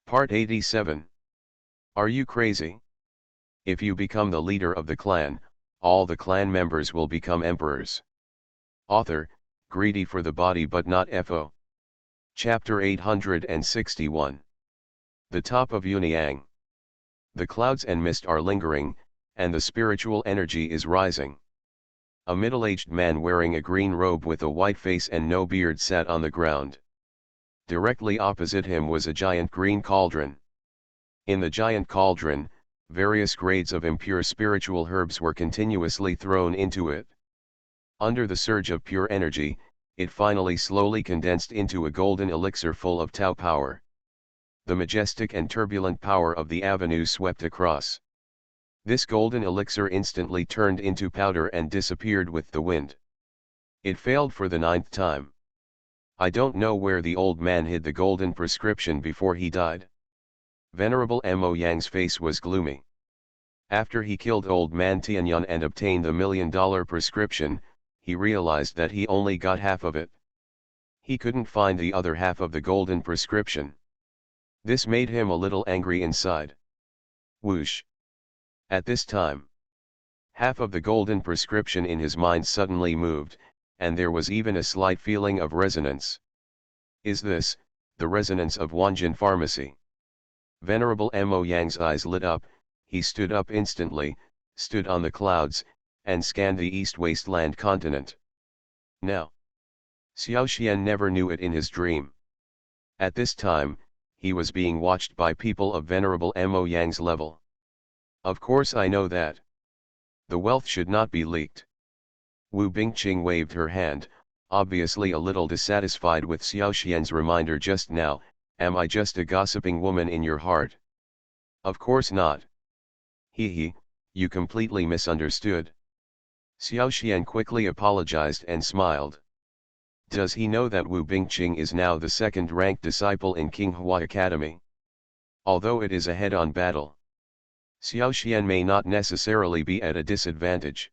Part 87. Are you crazy? If you become the leader of the clan, all the clan members will become emperors. Author, greedy for the body but not FO. Chapter 861. The top of Yunyang. The clouds and mist are lingering, and the spiritual energy is rising. A middle-aged man wearing a green robe with a white face and no beard sat on the ground. Directly opposite him was a giant green cauldron. In the giant cauldron, various grades of impure spiritual herbs were continuously thrown into it. Under the surge of pure energy, it finally slowly condensed into a golden elixir full of Tao power. The majestic and turbulent power of the avenue swept across. This golden elixir instantly turned into powder and disappeared with the wind. It failed for the 9th time. I don't know where the old man hid the golden prescription before he died. Venerable Mo Yang's face was gloomy. After he killed old man Tianyan and obtained the $1 million prescription, he realized that he only got half of it. He couldn't find the other half of the golden prescription. This made him a little angry inside. Whoosh! At this time, half of the golden prescription in his mind suddenly moved, and there was even a slight feeling of resonance. Is this the resonance of Wanjin Pharmacy? Venerable Mo Yang's eyes lit up, he stood up instantly, stood on the clouds, and scanned the east wasteland continent. Now, Xiao Xian never knew it in his dream. At this time, he was being watched by people of Venerable Mo Yang's level. Of course I know that. The wealth should not be leaked. Wu Bingqing waved her hand, obviously a little dissatisfied with Xiao Xian's reminder just now. Am I just a gossiping woman in your heart? Of course not. He, you completely misunderstood. Xiao Xian quickly apologized and smiled. Does he know that Wu Bingqing is now the second-ranked disciple in Qinghua Academy? Although it is a head-on battle, Xiao Xian may not necessarily be at a disadvantage.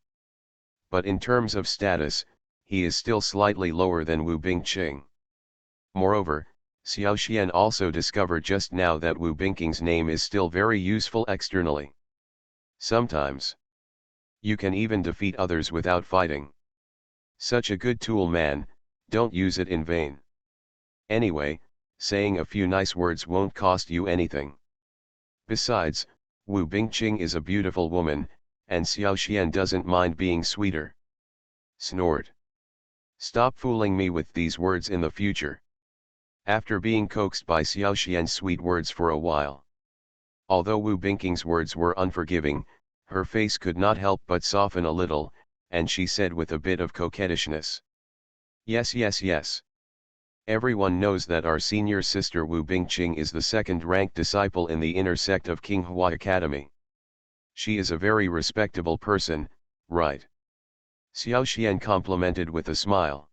But in terms of status, he is still slightly lower than Wu Bingqing. Moreover, Xiao Xian also discovered just now that Wu Bingqing's name is still very useful externally. Sometimes, you can even defeat others without fighting. Such a good tool, man, don't use it in vain. Anyway, saying a few nice words won't cost you anything. Besides, Wu Bingqing is a beautiful woman, and Xiao Xian doesn't mind being sweeter. Snort. Stop fooling me with these words in the future. After being coaxed by Xiao Xian's sweet words for a while. Although Wu Bingqing's words were unforgiving, her face could not help but soften a little, and she said with a bit of coquettishness. Yes. Everyone knows that our senior sister Wu Bingqing is the second-ranked disciple in the inner sect of Qinghua Academy. She is a very respectable person, right? Xiao Xian complimented with a smile.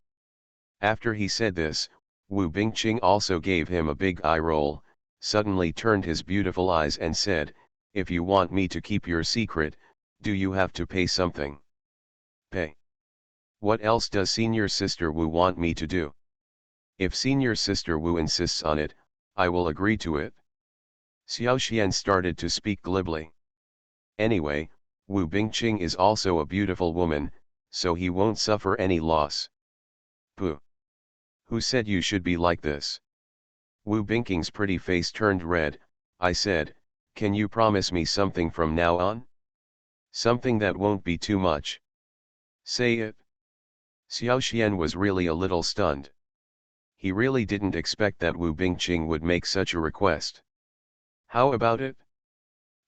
After he said this, Wu Bingqing also gave him a big eye roll, suddenly turned his beautiful eyes and said, if you want me to keep your secret, do you have to pay something? Pay? What else does senior sister Wu want me to do? If senior sister Wu insists on it, I will agree to it. Xiao Xian started to speak glibly. Anyway, Wu Bingqing is also a beautiful woman, so he won't suffer any loss. Pooh. Who said you should be like this? Wu Bingqing's pretty face turned red. I said, can you promise me something from now on? Something that won't be too much. Say it. Xiao Xian was really a little stunned. He really didn't expect that Wu Bingqing would make such a request. How about it?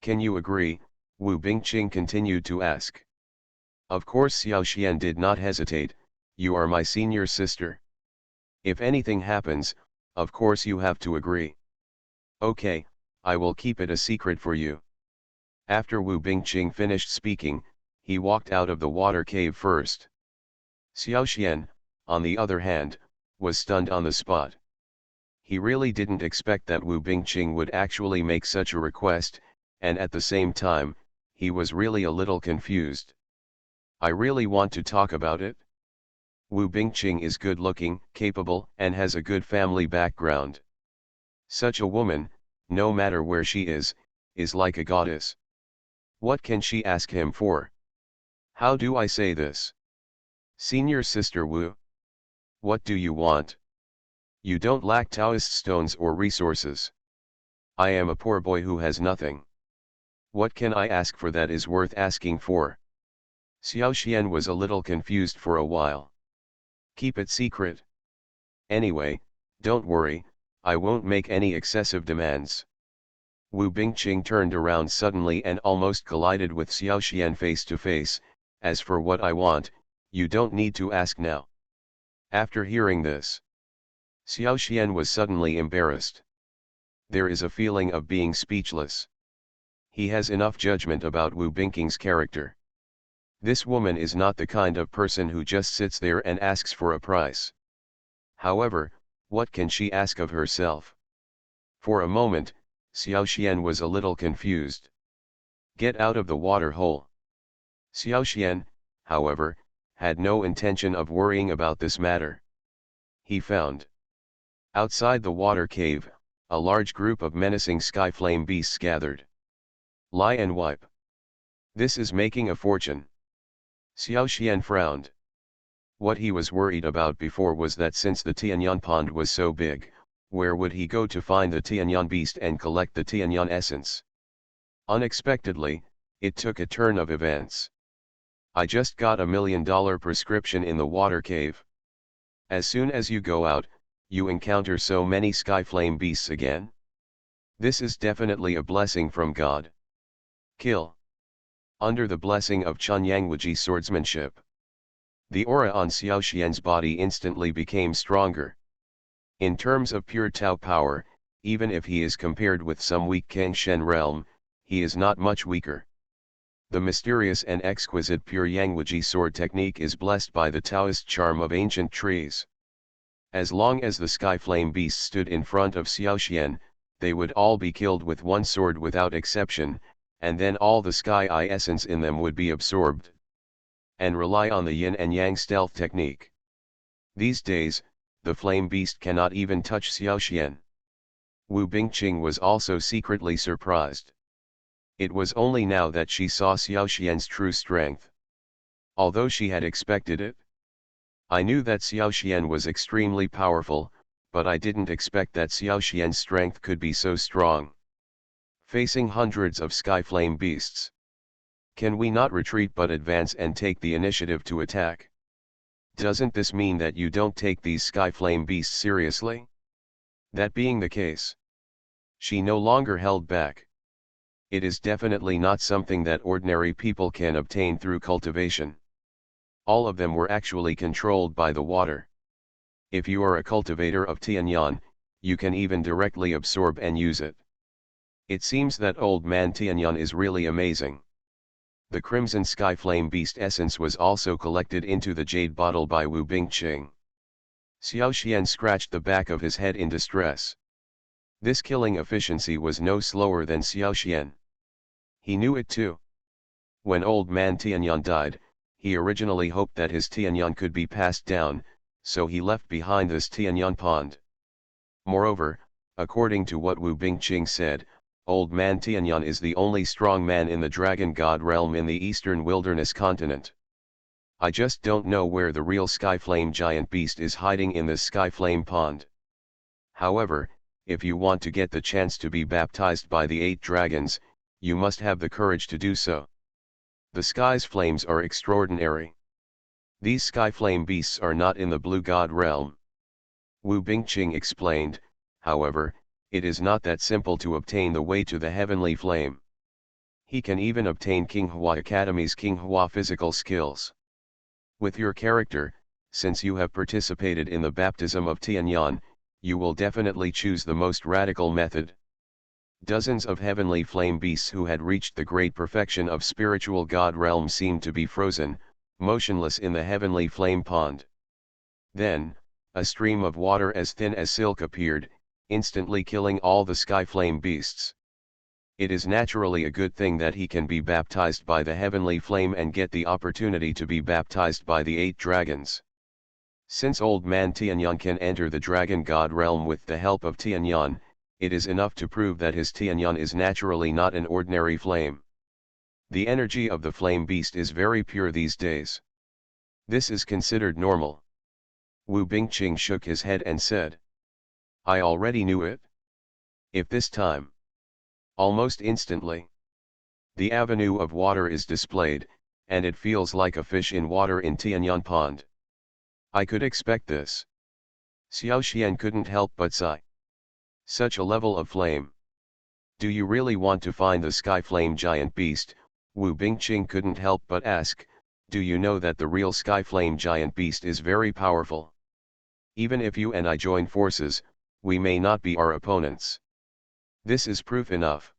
Can you agree? Wu Bingqing continued to ask. Of course Xiao Xian did not hesitate. You are my senior sister. If anything happens, of course you have to agree. Okay, I will keep it a secret for you. After Wu Bingqing finished speaking, he walked out of the water cave first. Xiao Xian, on the other hand, was stunned on the spot. He really didn't expect that Wu Bingqing would actually make such a request, and at the same time, he was really a little confused. I really want to talk about it. Wu Bingqing is good-looking, capable, and has a good family background. Such a woman, no matter where she is like a goddess. What can she ask him for? How do I say this? Senior Sister Wu. What do you want? You don't lack Taoist stones or resources. I am a poor boy who has nothing. What can I ask for that is worth asking for? Xiao Xian was a little confused for a while. Keep it secret. Anyway, don't worry, I won't make any excessive demands. Wu Bingqing turned around suddenly and almost collided with Xiao Xian face to face. As for what I want, you don't need to ask now. After hearing this, Xiao Xian was suddenly embarrassed. There is a feeling of being speechless. He has enough judgment about Wu Bingqing's character. This woman is not the kind of person who just sits there and asks for a price. However, what can she ask of herself? For a moment, Xiao Xian was a little confused. Get out of the water hole. Xiao Xian, however, had no intention of worrying about this matter. He found, outside the water cave, a large group of menacing sky flame beasts gathered. Lie and wipe. This is making a fortune. Xiao Xian frowned. What he was worried about before was that since the Tianyan pond was so big, where would he go to find the Tianyan beast and collect the Tianyan essence? Unexpectedly, it took a turn of events. I just got $1 million prescription in the water cave. As soon as you go out, you encounter so many sky flame beasts again. This is definitely a blessing from God. Kill. Under the blessing of Chun Yangwuji swordsmanship, the aura on Xiao Xian's body instantly became stronger. In terms of pure Tao power, even if he is compared with some weak Kangshen realm, he is not much weaker. The mysterious and exquisite pure Yangwuji sword technique is blessed by the Taoist charm of ancient trees. As long as the sky flame beasts stood in front of Xiao Xian, they would all be killed with one sword without exception, and then all the sky eye essence in them would be absorbed. And rely on the yin and yang stealth technique. These days, the flame beast cannot even touch Xiao Xian. Wu Bingqing was also secretly surprised. It was only now that she saw Xiao Xian's true strength. Although she had expected it. I knew that Xiao Xian was extremely powerful, but I didn't expect that Xiao Xian's strength could be so strong. Facing hundreds of sky flame beasts. Can we not retreat but advance and take the initiative to attack? Doesn't this mean that you don't take these sky flame beasts seriously? That being the case, she no longer held back. It is definitely not something that ordinary people can obtain through cultivation. All of them were actually controlled by the water. If you are a cultivator of Tianyan, you can even directly absorb and use it. It seems that old man Tianyan is really amazing. The crimson sky flame beast essence was also collected into the jade bottle by Wu Bingqing. Xiao Xian scratched the back of his head in distress. This killing efficiency was no slower than Xiao Xian. He knew it too. When old man Tianyan died, he originally hoped that his Tianyan could be passed down, so he left behind this Tianyan pond. Moreover, according to what Wu Bingqing said, old man Tianyan is the only strong man in the dragon god realm in the eastern wilderness continent. I just don't know where the real sky flame giant beast is hiding in this sky flame pond. However, if you want to get the chance to be baptized by the 8 dragons, you must have the courage to do so. The sky's flames are extraordinary. These sky flame beasts are not in the blue god realm. Wu Bingqing explained, however, it is not that simple to obtain the way to the heavenly flame. He can even obtain King Hua Academy's King Hua physical skills. With your character, since you have participated in the baptism of Tianyan, you will definitely choose the most radical method. Dozens of heavenly flame beasts who had reached the great perfection of spiritual god realm seemed to be frozen, motionless in the heavenly flame pond. Then, a stream of water as thin as silk appeared, instantly killing all the sky flame beasts. It is naturally a good thing that he can be baptized by the heavenly flame and get the opportunity to be baptized by the 8 dragons. Since old man Tianyan can enter the dragon god realm with the help of Tianyan, it is enough to prove that his Tianyan is naturally not an ordinary flame. The energy of the flame beast is very pure these days. This is considered normal. Wu Bingqing shook his head and said, I already knew it. If this time, almost instantly, the avenue of water is displayed, and it feels like a fish in water in Tianyan Pond. I could expect this. Xiao Xian couldn't help but sigh. Such a level of flame. Do you really want to find the sky flame giant beast? Wu Bingqing couldn't help but ask, do you know that the real sky flame giant beast is very powerful? Even if you and I join forces, we may not be our opponents. This is proof enough.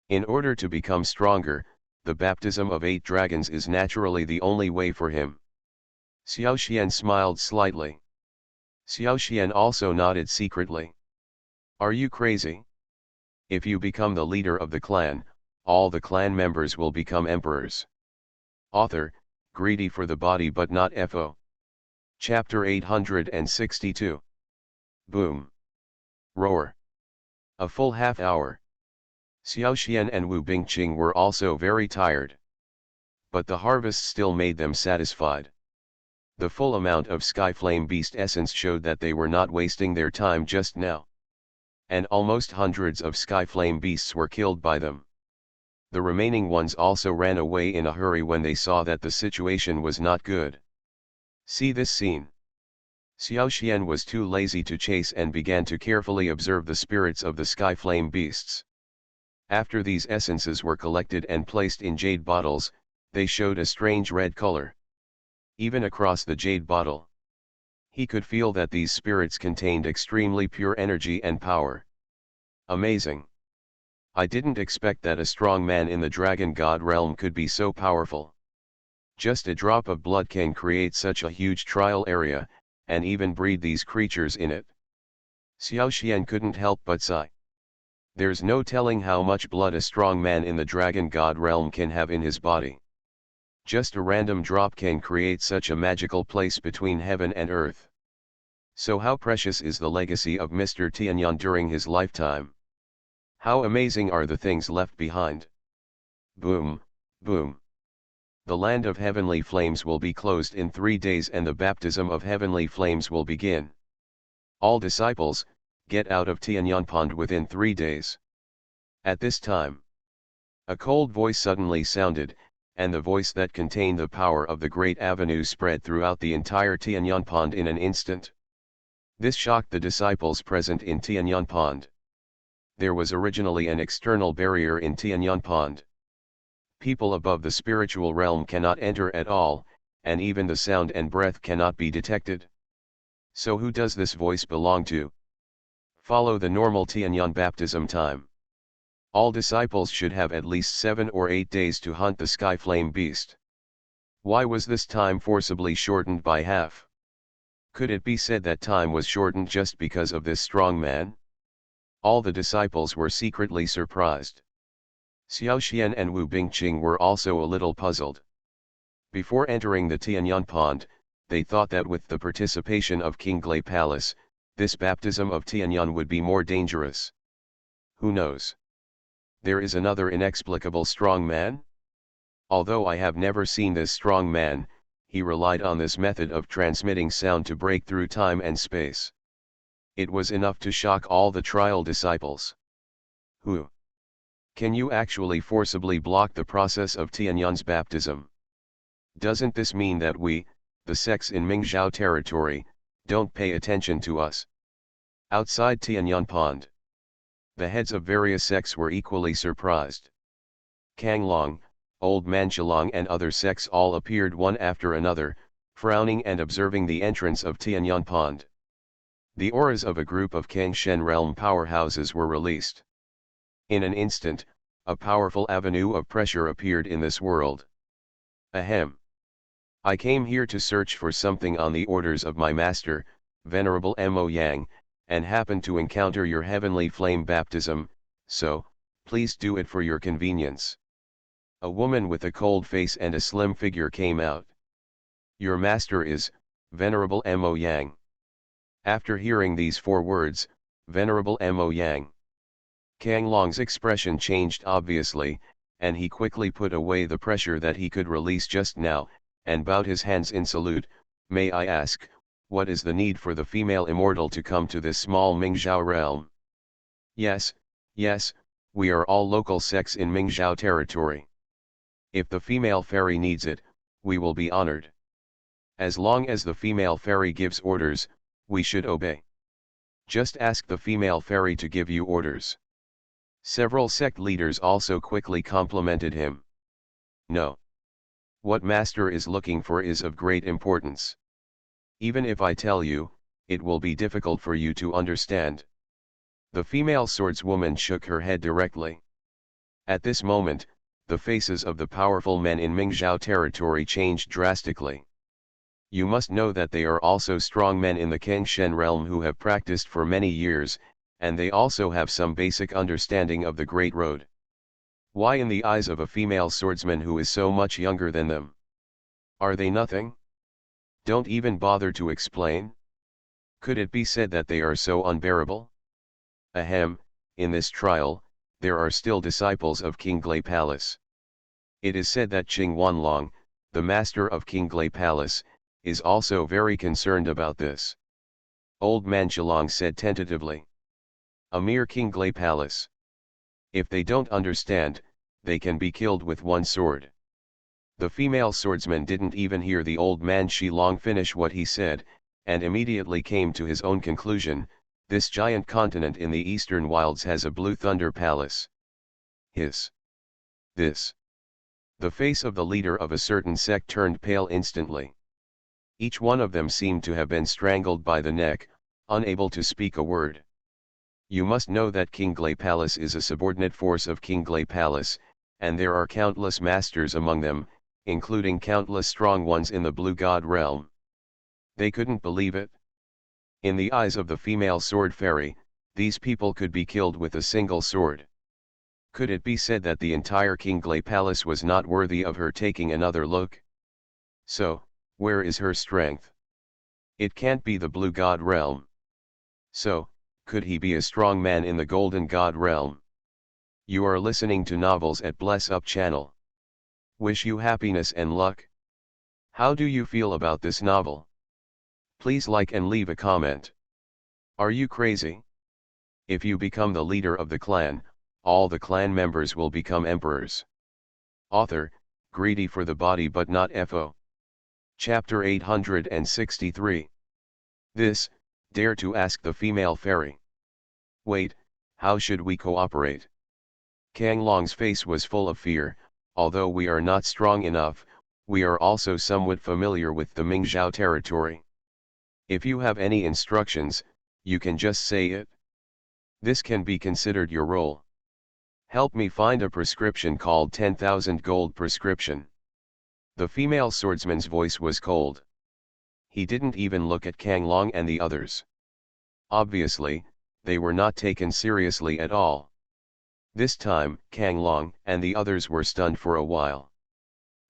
In order to become stronger, the baptism of 8 dragons is naturally the only way for him. Xiao Xian smiled slightly. Xiao Xian also nodded secretly. Are you crazy? If you become the leader of the clan, all the clan members will become emperors. Author, greedy for the body but not FO. Chapter 862. Boom. Roar. A full half hour. Xiao Xian and Wu Bingqing were also very tired. But the harvest still made them satisfied. The full amount of Sky Flame Beast essence showed that they were not wasting their time just now. And almost hundreds of Sky Flame Beasts were killed by them. The remaining ones also ran away in a hurry when they saw that the situation was not good. See this scene. Xiao Xian was too lazy to chase and began to carefully observe the spirits of the Sky Flame Beasts. After these essences were collected and placed in jade bottles, they showed a strange red color. Even across the jade bottle, he could feel that these spirits contained extremely pure energy and power. Amazing. I didn't expect that a strong man in the dragon god realm could be so powerful. Just a drop of blood can create such a huge trial area, and even breed these creatures in it. Xiao Xian couldn't help but sigh. There's no telling how much blood a strong man in the dragon god realm can have in his body. Just a random drop can create such a magical place between heaven and earth. So how precious is the legacy of Mr. Tianyan during his lifetime? How amazing are the things left behind? Boom, boom. The land of heavenly flames will be closed in 3 days and the baptism of heavenly flames will begin. All disciples, get out of Tianyan Pond within 3 days. At this time, a cold voice suddenly sounded, and the voice that contained the power of the great avenue spread throughout the entire Tianyan Pond in an instant. This shocked the disciples present in Tianyan Pond. There was originally an external barrier in Tianyan Pond. People above the spiritual realm cannot enter at all, and even the sound and breath cannot be detected. So who does this voice belong to? Follow the normal Tianyan baptism time. All disciples should have at least 7 or 8 days to hunt the sky flame beast. Why was this time forcibly shortened by half? Could it be said that time was shortened just because of this strong man? All the disciples were secretly surprised. Xiao Xian and Wu Bingqing were also a little puzzled. Before entering the Tianyan Pond, they thought that with the participation of King Glei Palace, this baptism of Tianyan would be more dangerous. Who knows? There is another inexplicable strong man? Although I have never seen this strong man, he relied on this method of transmitting sound to break through time and space. It was enough to shock all the trial disciples. Who? Can you actually forcibly block the process of Tianyan's baptism? Doesn't this mean that we, the sects in Mingzhou territory, don't pay attention to us? Outside Tianyan Pond, the heads of various sects were equally surprised. Kang Long, Old Man Chilong and other sects all appeared one after another, frowning and observing the entrance of Tianyan Pond. The auras of a group of Kangshen realm powerhouses were released. In an instant, a powerful avenue of pressure appeared in this world. Ahem. I came here to search for something on the orders of my master, Venerable Mo Yang, and happened to encounter your heavenly flame baptism, so, please do it for your convenience. A woman with a cold face and a slim figure came out. Your master is, Venerable Mo Yang. After hearing these 4 words, Venerable Mo Yang Kang Long's expression changed obviously, and he quickly put away the pressure that he could release just now, and bowed his hands in salute. May I ask, what is the need for the female immortal to come to this small Mingzhou realm? Yes, yes, we are all local sects in Mingzhou territory. If the female fairy needs it, we will be honored. As long as the female fairy gives orders, we should obey. Just ask the female fairy to give you orders. Several sect leaders also quickly complimented him. No. What master is looking for is of great importance. Even if I tell you, it will be difficult for you to understand. The female swordswoman shook her head directly. At this moment, the faces of the powerful men in Mingzhou territory changed drastically. You must know that they are also strong men in the Kengshen realm who have practiced for many years, and they also have some basic understanding of the Great Road. Why in the eyes of a female swordsman who is so much younger than them? Are they nothing? Don't even bother to explain? Could it be said that they are so unbearable? Ahem, in this trial, there are still disciples of King Glei Palace. It is said that Qing Wanlong, the master of King Glei Palace, is also very concerned about this. Old man Chilong said tentatively. A mere King Glei Palace. If they don't understand, they can be killed with one sword. The female swordsman didn't even hear the old man Shilong finish what he said, and immediately came to his own conclusion. This giant continent in the eastern wilds has a blue thunder palace. This. The face of the leader of a certain sect turned pale instantly. Each one of them seemed to have been strangled by the neck, unable to speak a word. You must know that King Glei Palace is a subordinate force of King Glei Palace, and there are countless masters among them, including countless strong ones in the Blue God realm. They couldn't believe it. In the eyes of the female sword fairy, these people could be killed with a single sword. Could it be said that the entire King Glei Palace was not worthy of her taking another look? So, where is her strength? It can't be the Blue God realm. So, could he be a strong man in the Golden God realm? You are listening to Novels at Bless Up channel. Wish you happiness and luck. How do you feel about this novel? Please like and leave a comment. Are you crazy? If you become the leader of the clan, all the clan members will become emperors. Author, greedy for the body but not FO. Chapter 863. This, dare to ask the female fairy. Wait, how should we cooperate? Kang Long's face was full of fear. Although we are not strong enough, we are also somewhat familiar with the Mingzhou territory. If you have any instructions, you can just say it. This can be considered your role. Help me find a prescription called 10,000 gold prescription. The female swordsman's voice was cold. He didn't even look at Kang Long and the others. Obviously, they were not taken seriously at all. This time, Kang Long and the others were stunned for a while.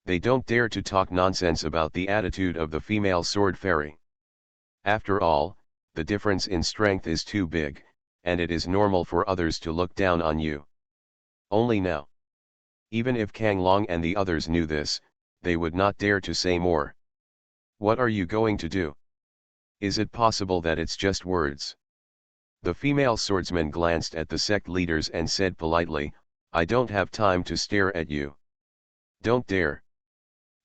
They don't dare to talk nonsense about the attitude of the female sword fairy. After all, the difference in strength is too big, and it is normal for others to look down on you. Only now. Even if Kang Long and the others knew this, they would not dare to say more. What are you going to do? Is it possible that it's just words? The female swordsman glanced at the sect leaders and said politely, I don't have time to stare at you. Don't dare.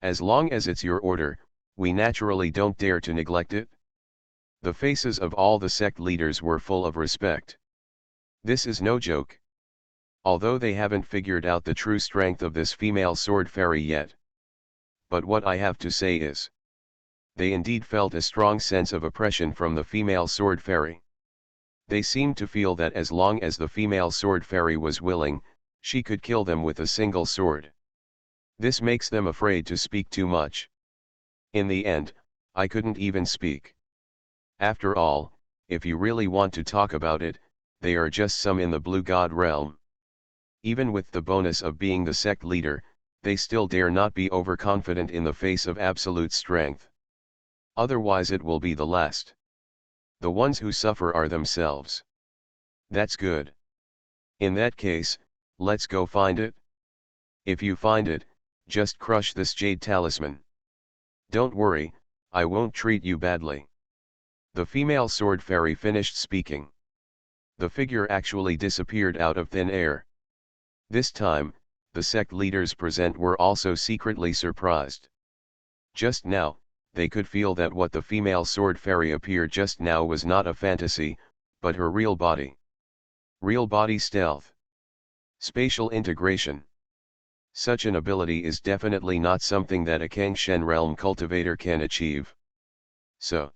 As long as it's your order, we naturally don't dare to neglect it. The faces of all the sect leaders were full of respect. This is no joke. Although they haven't figured out the true strength of this female sword fairy yet. But what I have to say is, they indeed felt a strong sense of oppression from the female sword fairy. They seemed to feel that as long as the female sword fairy was willing, she could kill them with a single sword. This makes them afraid to speak too much. In the end, I couldn't even speak. After all, if you really want to talk about it, they are just some in the Blue God realm. Even with the bonus of being the sect leader, they still dare not be overconfident in the face of absolute strength. Otherwise it will be the last. The ones who suffer are themselves. That's good. In that case, let's go find it. If you find it, just crush this jade talisman. Don't worry, I won't treat you badly. The female sword fairy finished speaking. The figure actually disappeared out of thin air. This time, the sect leaders present were also secretly surprised. Just now, they could feel that what the female sword fairy appeared just now was not a fantasy, but her real body. Real body stealth. Spatial integration. Such an ability is definitely not something that a Kangshen realm cultivator can achieve. So,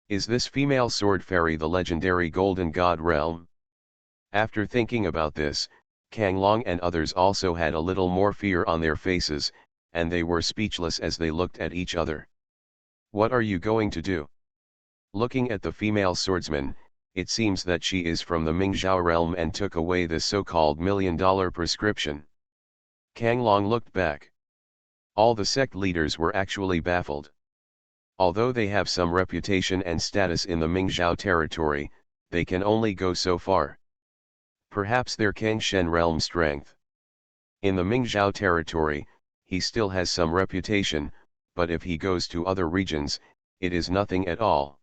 is this female sword fairy the legendary Golden God realm? After thinking about this, Kang Long and others also had a little more fear on their faces, and they were speechless as they looked at each other. What are you going to do? Looking at the female swordsman, it seems that she is from the Mingzhou realm and took away the so-called $1 million prescription. Kang Long looked back. All the sect leaders were actually baffled. Although they have some reputation and status in the Mingzhou territory, they can only go so far. Perhaps their Kangshen realm strength. In the Mingzhou territory, he still has some reputation, but if he goes to other regions, it is nothing at all.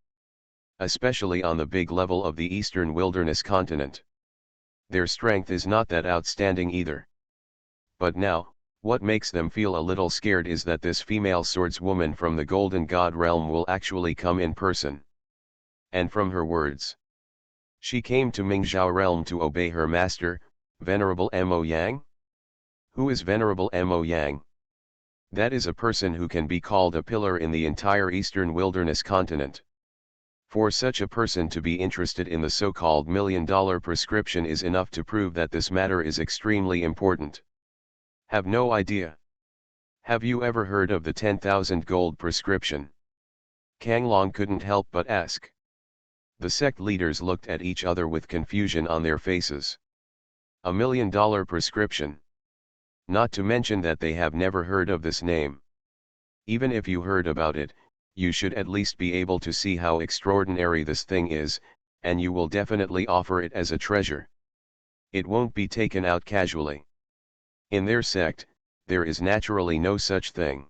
Especially on the big level of the eastern wilderness continent. Their strength is not that outstanding either. But now, what makes them feel a little scared is that this female swordswoman from the Golden God realm will actually come in person. And from her words, she came to Mingzhou realm to obey her master, Venerable Mo Yang? Who is Venerable Mo Yang? That is a person who can be called a pillar in the entire eastern wilderness continent. For such a person to be interested in the so-called $1 million prescription is enough to prove that this matter is extremely important. Have no idea. Have you ever heard of the 10,000 gold prescription? Kang Long couldn't help but ask. The sect leaders looked at each other with confusion on their faces. $1 million prescription. Not to mention that they have never heard of this name. Even if you heard about it, you should at least be able to see how extraordinary this thing is, and you will definitely offer it as a treasure. It won't be taken out casually. In their sect, there is naturally no such thing.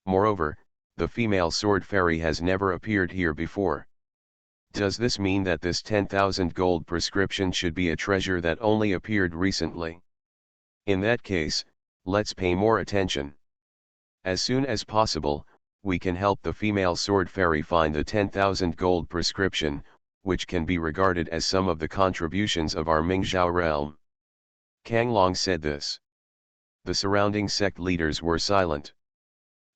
Moreover, the female sword fairy has never appeared here before. Does this mean that this 10,000 gold prescription should be a treasure that only appeared recently? In that case, let's pay more attention. As soon as possible, we can help the female sword fairy find the 10,000 gold prescription, which can be regarded as some of the contributions of our Mingzhou realm. Kang Long said this. The surrounding sect leaders were silent.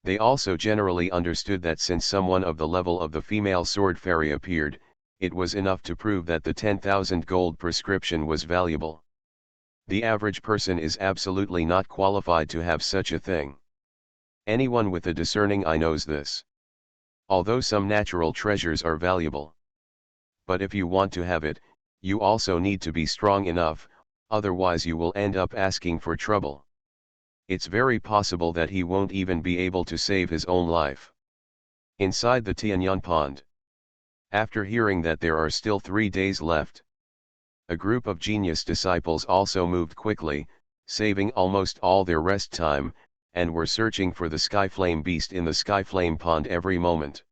They also generally understood that since someone of the level of the female sword fairy appeared, it was enough to prove that the 10,000 gold prescription was valuable. The average person is absolutely not qualified to have such a thing. Anyone with a discerning eye knows this. Although some natural treasures are valuable. But if you want to have it, you also need to be strong enough, otherwise you will end up asking for trouble. It's very possible that he won't even be able to save his own life. Inside the Tianyan pond. After hearing that there are still 3 days left, a group of genius disciples also moved quickly, saving almost all their rest time, and were searching for the Skyflame beast in the Skyflame pond every moment.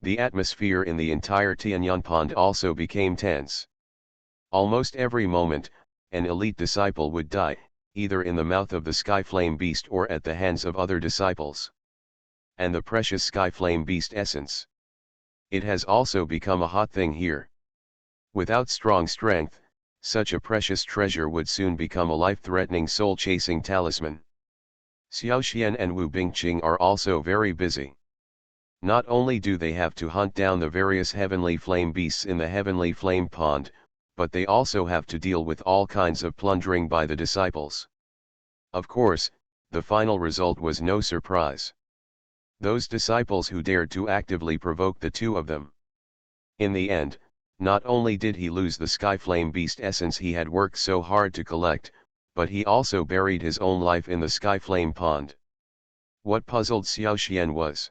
The atmosphere in the entire Tianyan pond also became tense. Almost every moment, an elite disciple would die, either in the mouth of the Skyflame beast or at the hands of other disciples. And the precious Skyflame beast essence. It has also become a hot thing here. Without strong strength, such a precious treasure would soon become a life-threatening soul-chasing talisman. Xiao Xian and Wu Bingqing are also very busy. Not only do they have to hunt down the various heavenly flame beasts in the heavenly flame pond, but they also have to deal with all kinds of plundering by the disciples. Of course, the final result was no surprise. Those disciples who dared to actively provoke the two of them. In the end, not only did he lose the Skyflame beast essence he had worked so hard to collect, but he also buried his own life in the Skyflame pond. What puzzled Xiao Xian was,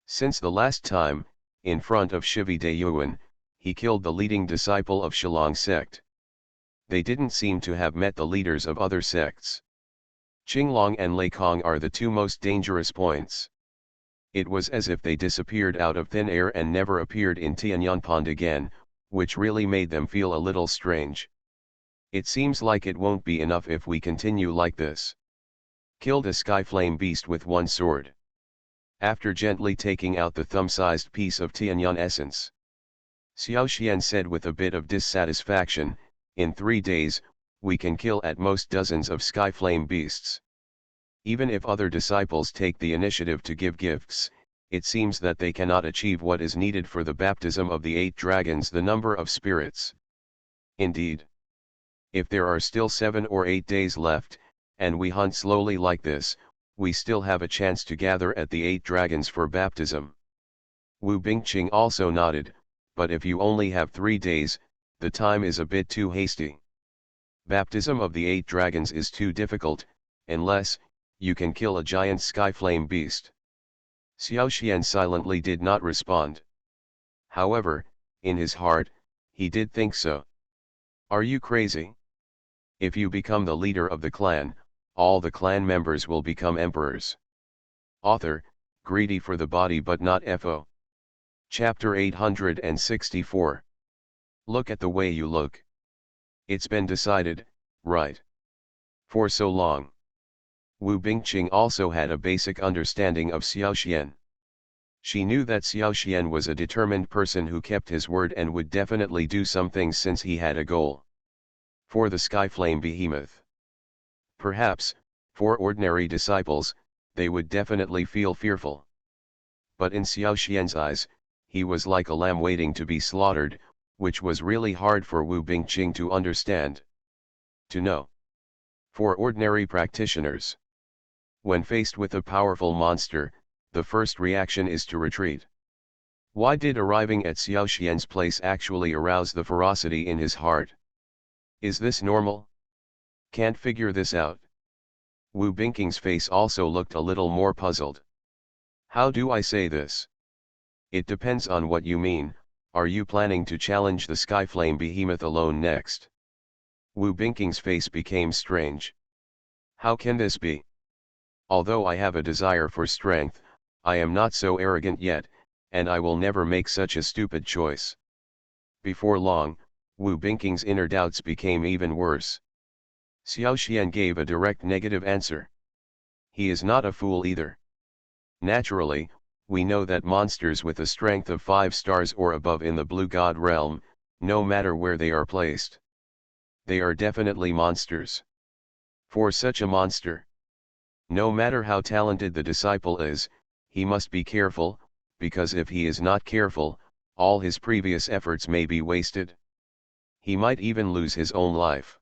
since the last time, in front of Shivi De Yuan, he killed the leading disciple of Shillong sect. They didn't seem to have met the leaders of other sects. Qinglong and Leikong are the two most dangerous points. It was as if they disappeared out of thin air and never appeared in Tianyangpond again, which really made them feel a little strange. It seems like it won't be enough if we continue like this. Killed a sky flame beast with one sword. After gently taking out the thumb-sized piece of Tianyang essence, Xiao Xian said with a bit of dissatisfaction, in 3 days, we can kill at most dozens of sky flame beasts. Even if other disciples take the initiative to give gifts, it seems that they cannot achieve what is needed for the baptism of the 8 dragons, the number of spirits. Indeed, if there are still 7 or 8 days left, and we hunt slowly like this, we still have a chance to gather at the 8 dragons for baptism. Wu Bingqing also nodded, but if you only have 3 days, the time is a bit too hasty. Baptism of the 8 dragons is too difficult, unless you can kill a giant sky flame beast. Xiao Xian silently did not respond. However, in his heart, he did think so. Are you crazy? If you become the leader of the clan, all the clan members will become emperors. Author, greedy for the body but not FO. Chapter 864. Look at the way you look. It's been decided, right? For so long. Wu Bingqing also had a basic understanding of Xiao Xian. She knew that Xiao Xian was a determined person who kept his word and would definitely do some things since he had a goal. For the Skyflame Behemoth. Perhaps, for ordinary disciples, they would definitely feel fearful. But in Xiao Xian's eyes, he was like a lamb waiting to be slaughtered, which was really hard for Wu Bingqing to understand. To know. For ordinary practitioners, when faced with a powerful monster, the first reaction is to retreat. Why did arriving at Xiao Xian's place actually arouse the ferocity in his heart? Is this normal? Can't figure this out. Wu Bingqing's face also looked a little more puzzled. How do I say this? It depends on what you mean. Are you planning to challenge the Skyflame Behemoth alone next? Wu Bingqing's face became strange. How can this be? Although I have a desire for strength, I am not so arrogant yet, and I will never make such a stupid choice. Before long, Wu Bingqing's inner doubts became even worse. Xiao Xian gave a direct negative answer. He is not a fool either. Naturally, we know that monsters with a strength of 5 stars or above in the Blue God realm, no matter where they are placed, they are definitely monsters. For such a monster, no matter how talented the disciple is, he must be careful, because if he is not careful, all his previous efforts may be wasted. He might even lose his own life.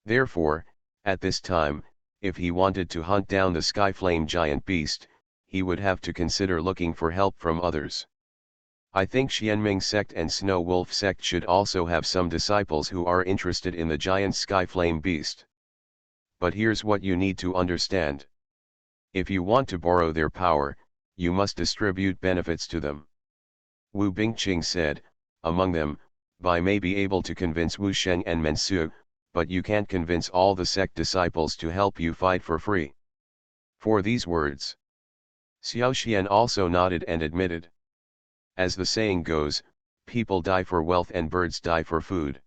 Therefore, at this time, if he wanted to hunt down the Skyflame giant beast, he would have to consider looking for help from others. I think Xianming sect and Snow Wolf sect should also have some disciples who are interested in the giant Skyflame beast. But here's what you need to understand. If you want to borrow their power, you must distribute benefits to them. Wu Bingqing said, among them, Bai may be able to convince Wu Sheng and Mensu, but you can't convince all the sect disciples to help you fight for free. For these words, Xiao Xian also nodded and admitted. As the saying goes, people die for wealth and birds die for food.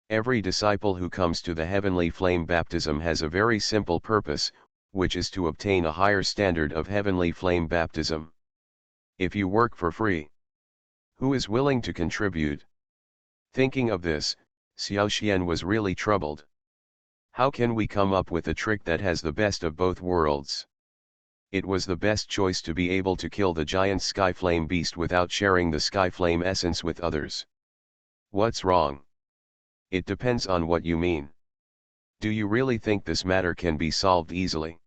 Every disciple who comes to the heavenly flame baptism has a very simple purpose, which is to obtain a higher standard of heavenly flame baptism. If you work for free, who is willing to contribute? Thinking of this, Xiao Xian was really troubled. How can we come up with a trick that has the best of both worlds? It was the best choice to be able to kill the giant Skyflame beast without sharing the Skyflame essence with others. What's wrong? It depends on what you mean. Do you really think this matter can be solved easily?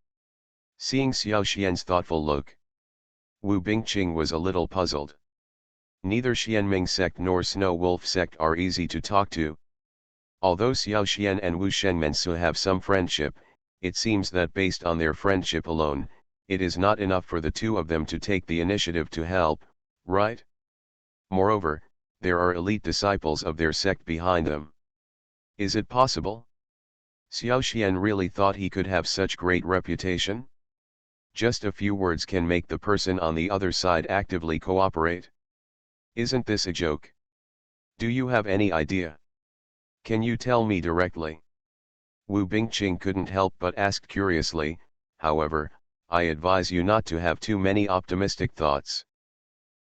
Seeing Xiao Xian's thoughtful look, Wu Bingqing was a little puzzled. Neither Xianming sect nor Snow Wolf sect are easy to talk to. Although Xiao Xian and Wu Shengmensu have some friendship, it seems that based on their friendship alone, it is not enough for the two of them to take the initiative to help, right? Moreover, there are elite disciples of their sect behind them. Is it possible? Xiao Xian really thought he could have such great reputation? Just a few words can make the person on the other side actively cooperate. Isn't this a joke? Do you have any idea? Can you tell me directly? Wu Bingqing couldn't help but ask curiously. However, I advise you not to have too many optimistic thoughts.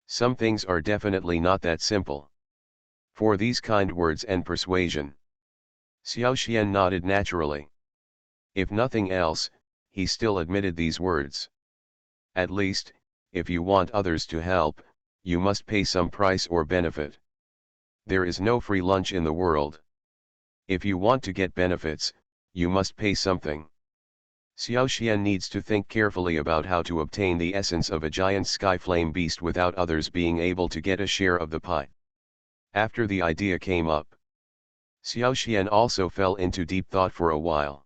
Some things are definitely not that simple. For these kind words and persuasion. Xiao Xian nodded naturally. If nothing else, he still admitted these words. At least, if you want others to help, you must pay some price or benefit. There is no free lunch in the world. If you want to get benefits, you must pay something. Xiao Xian needs to think carefully about how to obtain the essence of a giant sky flame beast without others being able to get a share of the pie. After the idea came up, Xiao Xian also fell into deep thought for a while.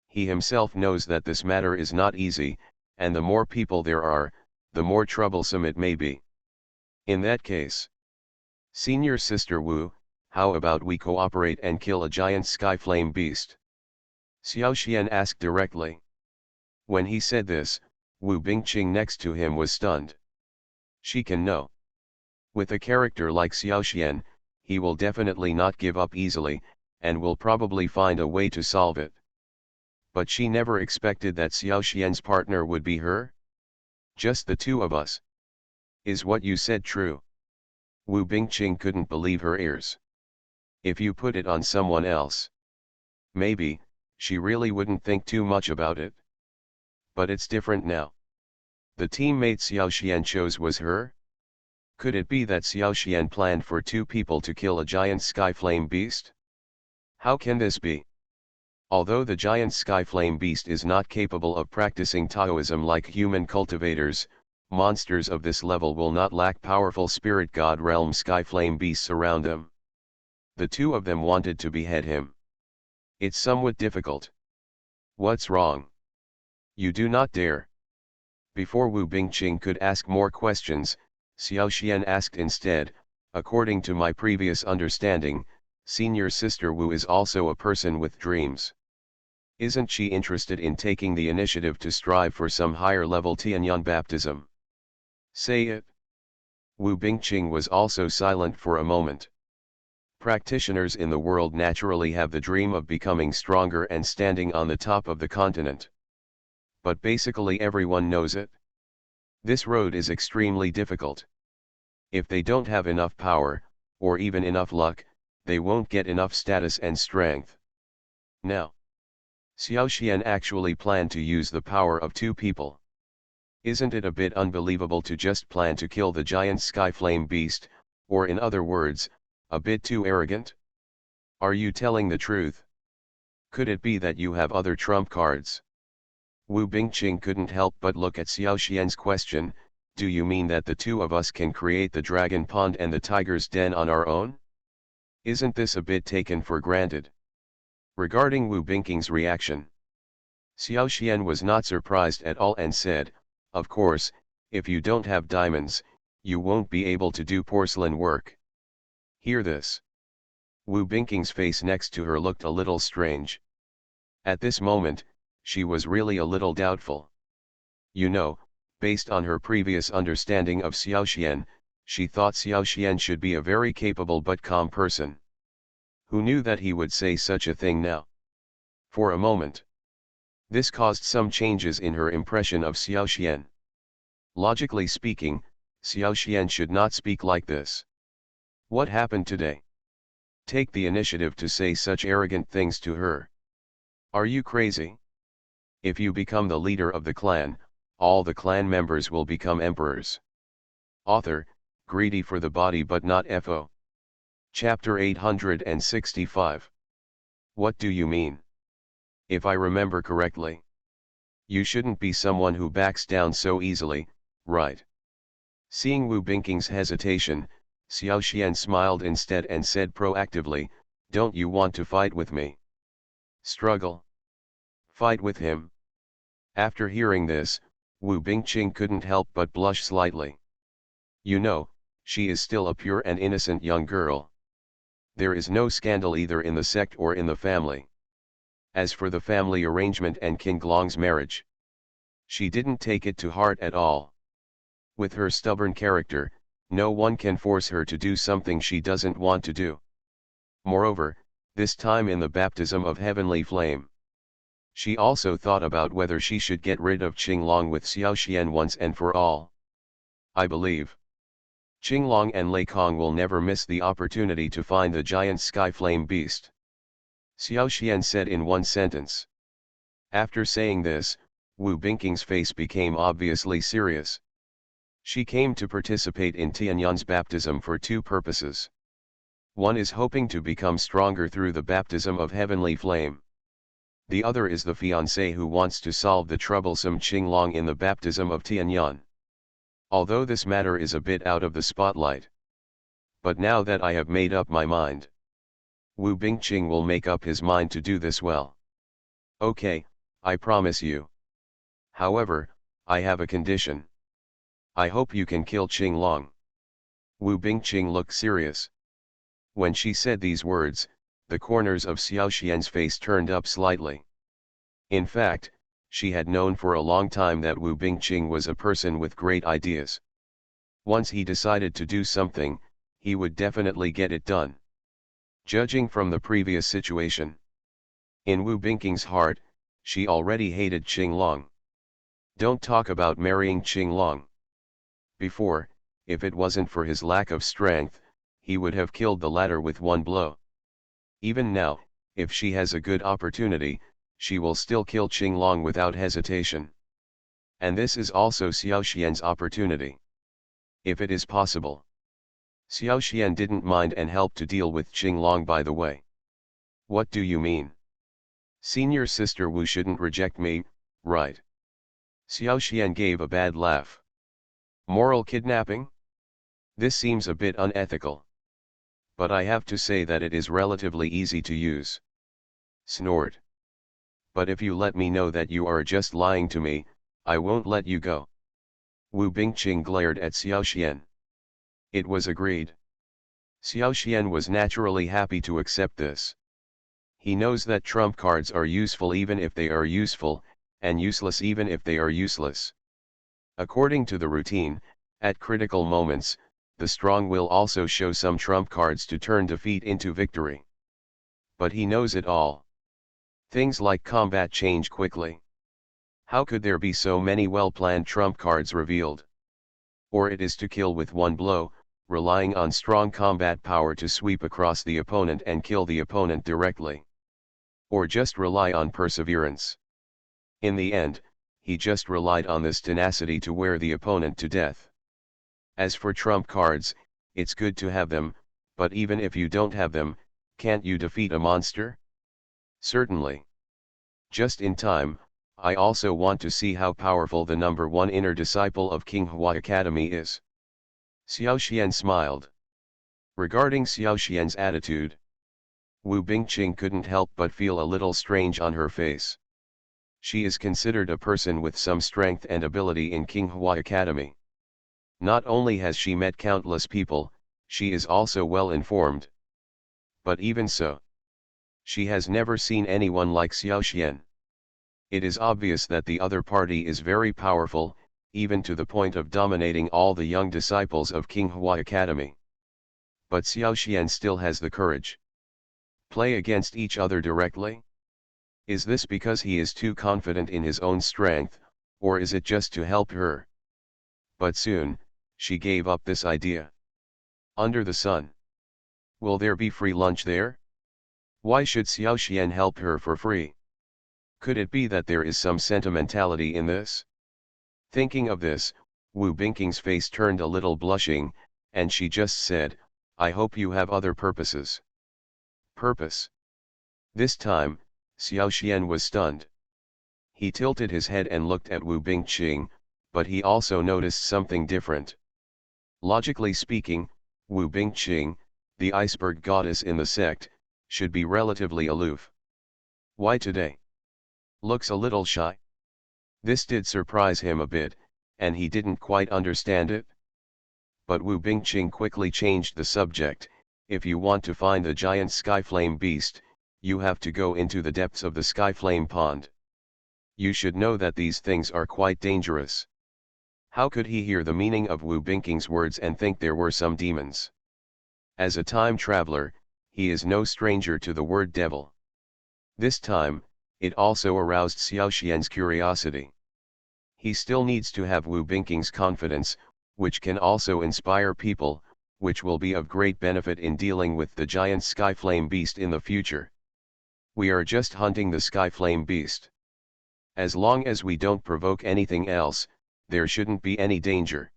He himself knows that this matter is not easy, and the more people there are, the more troublesome it may be. In that case, Senior Sister Wu, how about we cooperate and kill a giant sky flame beast? Xiao Xian asked directly. When he said this, Wu Bingqing next to him was stunned. She can know. With a character like Xiao Xian, he will definitely not give up easily, and will probably find a way to solve it. But she never expected that Xiao Xian's partner would be her? Just the two of us. Is what you said true? Wu Bingqing couldn't believe her ears. If you put it on someone else, maybe, she really wouldn't think too much about it. But it's different now. The teammate Xiao Xian chose was her? Could it be that Xiao Xian planned for two people to kill a giant sky flame beast? How can this be? Although the giant sky flame beast is not capable of practicing Taoism like human cultivators, monsters of this level will not lack powerful spirit god realm sky flame beasts around them. The two of them wanted to behead him. It's somewhat difficult. What's wrong? You do not dare. Before Wu Bingqing could ask more questions, Xiao Xian asked instead, according to my previous understanding, Senior Sister Wu is also a person with dreams. Isn't she interested in taking the initiative to strive for some higher level Tianyang baptism? Say it. Wu Bingqing was also silent for a moment. Practitioners in the world naturally have the dream of becoming stronger and standing on the top of the continent. But basically everyone knows it. This road is extremely difficult. If they don't have enough power, or even enough luck, they won't get enough status and strength. Now, Xiao Xian actually planned to use the power of two people. Isn't it a bit unbelievable to just plan to kill the giant sky flame beast, or in other words, a bit too arrogant? Are you telling the truth? Could it be that you have other trump cards? Wu Bingqing couldn't help but look at Xiao Xian's question. Do you mean that the two of us can create the dragon pond and the tiger's den on our own? Isn't this a bit taken for granted? Regarding Wu Bingqing's reaction, Xiao Xian was not surprised at all and said, of course, if you don't have diamonds, you won't be able to do porcelain work. Hear this. Wu Bingqing's face next to her looked a little strange. At this moment, she was really a little doubtful. You know, based on her previous understanding of Xiao Xian, she thought Xiao Xian should be a very capable but calm person. Who knew that he would say such a thing now? For a moment, this caused some changes in her impression of Xiao Xian. Logically speaking, Xiao Xian should not speak like this. What happened today? Take the initiative to say such arrogant things to her. Are you crazy? If you become the leader of the clan, all the clan members will become emperors. Author, greedy for the body but not FO. Chapter 865. What do you mean? If I remember correctly, you shouldn't be someone who backs down so easily, right? Seeing Wu Bingqing's hesitation, Xiao Xian smiled instead and said proactively, don't you want to fight with me? Struggle? Fight with him? After hearing this, Wu Bingqing couldn't help but blush slightly. You know, she is still a pure and innocent young girl. There is no scandal either in the sect or in the family. As for the family arrangement and King Glong's marriage, she didn't take it to heart at all. With her stubborn character, no one can force her to do something she doesn't want to do. Moreover, this time in the baptism of heavenly flame, she also thought about whether she should get rid of Qinglong with Xiaoxian once and for all. I believe Qinglong and Lei Kong will never miss the opportunity to find the giant sky flame beast, Xiaoxian said in one sentence. After saying this, Wu Bingqing's face became obviously serious. She came to participate in Tianyuan's baptism for two purposes. One is hoping to become stronger through the baptism of heavenly flame. The other is the fiancé who wants to solve the troublesome Qinglong in the baptism of Tianyuan. Although this matter is a bit out of the spotlight. But now that I have made up my mind, Wu Bingqing will make up his mind to do this well. Okay, I promise you. However, I have a condition. I hope you can kill Qinglong. Wu Bingqing looked serious. When she said these words, the corners of Xiaoxian's face turned up slightly. In fact, she had known for a long time that Wu Bingqing was a person with great ideas. Once he decided to do something, he would definitely get it done. Judging from the previous situation, in Wu Bingqing's heart, she already hated Qinglong. Don't talk about marrying Qinglong. Before, if it wasn't for his lack of strength, he would have killed the latter with one blow. Even now, if she has a good opportunity, she will still kill Qinglong without hesitation. And this is also Xiaoxian's opportunity. If it is possible. Xiaoxian didn't mind and helped to deal with Qinglong by the way. What do you mean? Senior sister Wu shouldn't reject me, right? Xiaoxian gave a bad laugh. Moral kidnapping? This seems a bit unethical. But I have to say that it is relatively easy to use. Snort. But if you let me know that you are just lying to me, I won't let you go. Wu Bingqing glared at Xiaoxian. It was agreed. Xiaoxian was naturally happy to accept this. He knows that trump cards are useful even if they are useful, and useless even if they are useless. According to the routine, at critical moments, the strong will also show some trump cards to turn defeat into victory. But he knows it all. Things like combat change quickly. How could there be so many well-planned trump cards revealed? Or it is to kill with one blow, relying on strong combat power to sweep across the opponent and kill the opponent directly. Or just rely on perseverance. In the end, he just relied on this tenacity to wear the opponent to death. As for trump cards, it's good to have them, but even if you don't have them, can't you defeat a monster? Certainly. Just in time, I also want to see how powerful the number one inner disciple of King Hua Academy is. Xiaoxian smiled. Regarding Xiaoxian's attitude, Wu Bingqing couldn't help but feel a little strange on her face. She is considered a person with some strength and ability in King Hua Academy. Not only has she met countless people, she is also well informed. But even so, she has never seen anyone like Xiaoxian. It is obvious that the other party is very powerful, even to the point of dominating all the young disciples of King Hua Academy. But Xiaoxian still has the courage. Play against each other directly? Is this because he is too confident in his own strength, or is it just to help her? But soon, she gave up this idea. Under the sun. Will there be free lunch there? Why should Xiaoxian help her for free? Could it be that there is some sentimentality in this? Thinking of this, Wu Bingqing's face turned a little blushing, and she just said, I hope you have other purposes. Purpose? This time, Xiaoxian was stunned. He tilted his head and looked at Wu Bingqing, but he also noticed something different. Logically speaking, Wu Bingqing, the iceberg goddess in the sect, should be relatively aloof. Why today? Looks a little shy. This did surprise him a bit, and he didn't quite understand it. But Wu Bingqing quickly changed the subject, If you want to find the giant skyflame beast, you have to go into the depths of the skyflame pond. You should know that these things are quite dangerous. How could he hear the meaning of Wu Bingqing's words and think there were some demons? As a time traveler, he is no stranger to the word devil. This time, it also aroused Xiao Xian's curiosity. He still needs to have Wu Bingqing's confidence, which can also inspire people, which will be of great benefit in dealing with the giant skyflame beast in the future. We are just hunting the skyflame beast. As long as we don't provoke anything else, there shouldn't be any danger.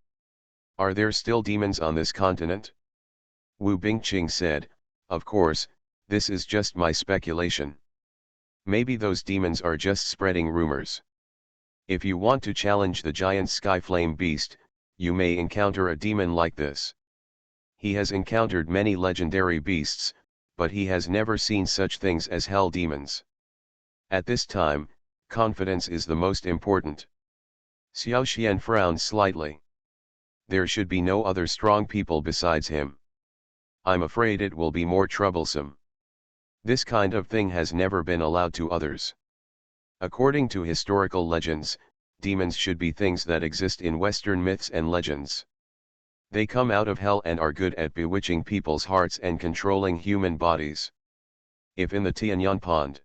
Are there still demons on this continent? Wu Bingqing said, of course, this is just my speculation. Maybe those demons are just spreading rumors. If you want to challenge the giant skyflame beast, you may encounter a demon like this. He has encountered many legendary beasts, but he has never seen such things as hell demons. At this time, confidence is the most important. Xiao Xian frowned slightly. There should be no other strong people besides him. I'm afraid it will be more troublesome. This kind of thing has never been allowed to others. According to historical legends, demons should be things that exist in Western myths and legends. They come out of hell and are good at bewitching people's hearts and controlling human bodies. If in the Tianyan Pond.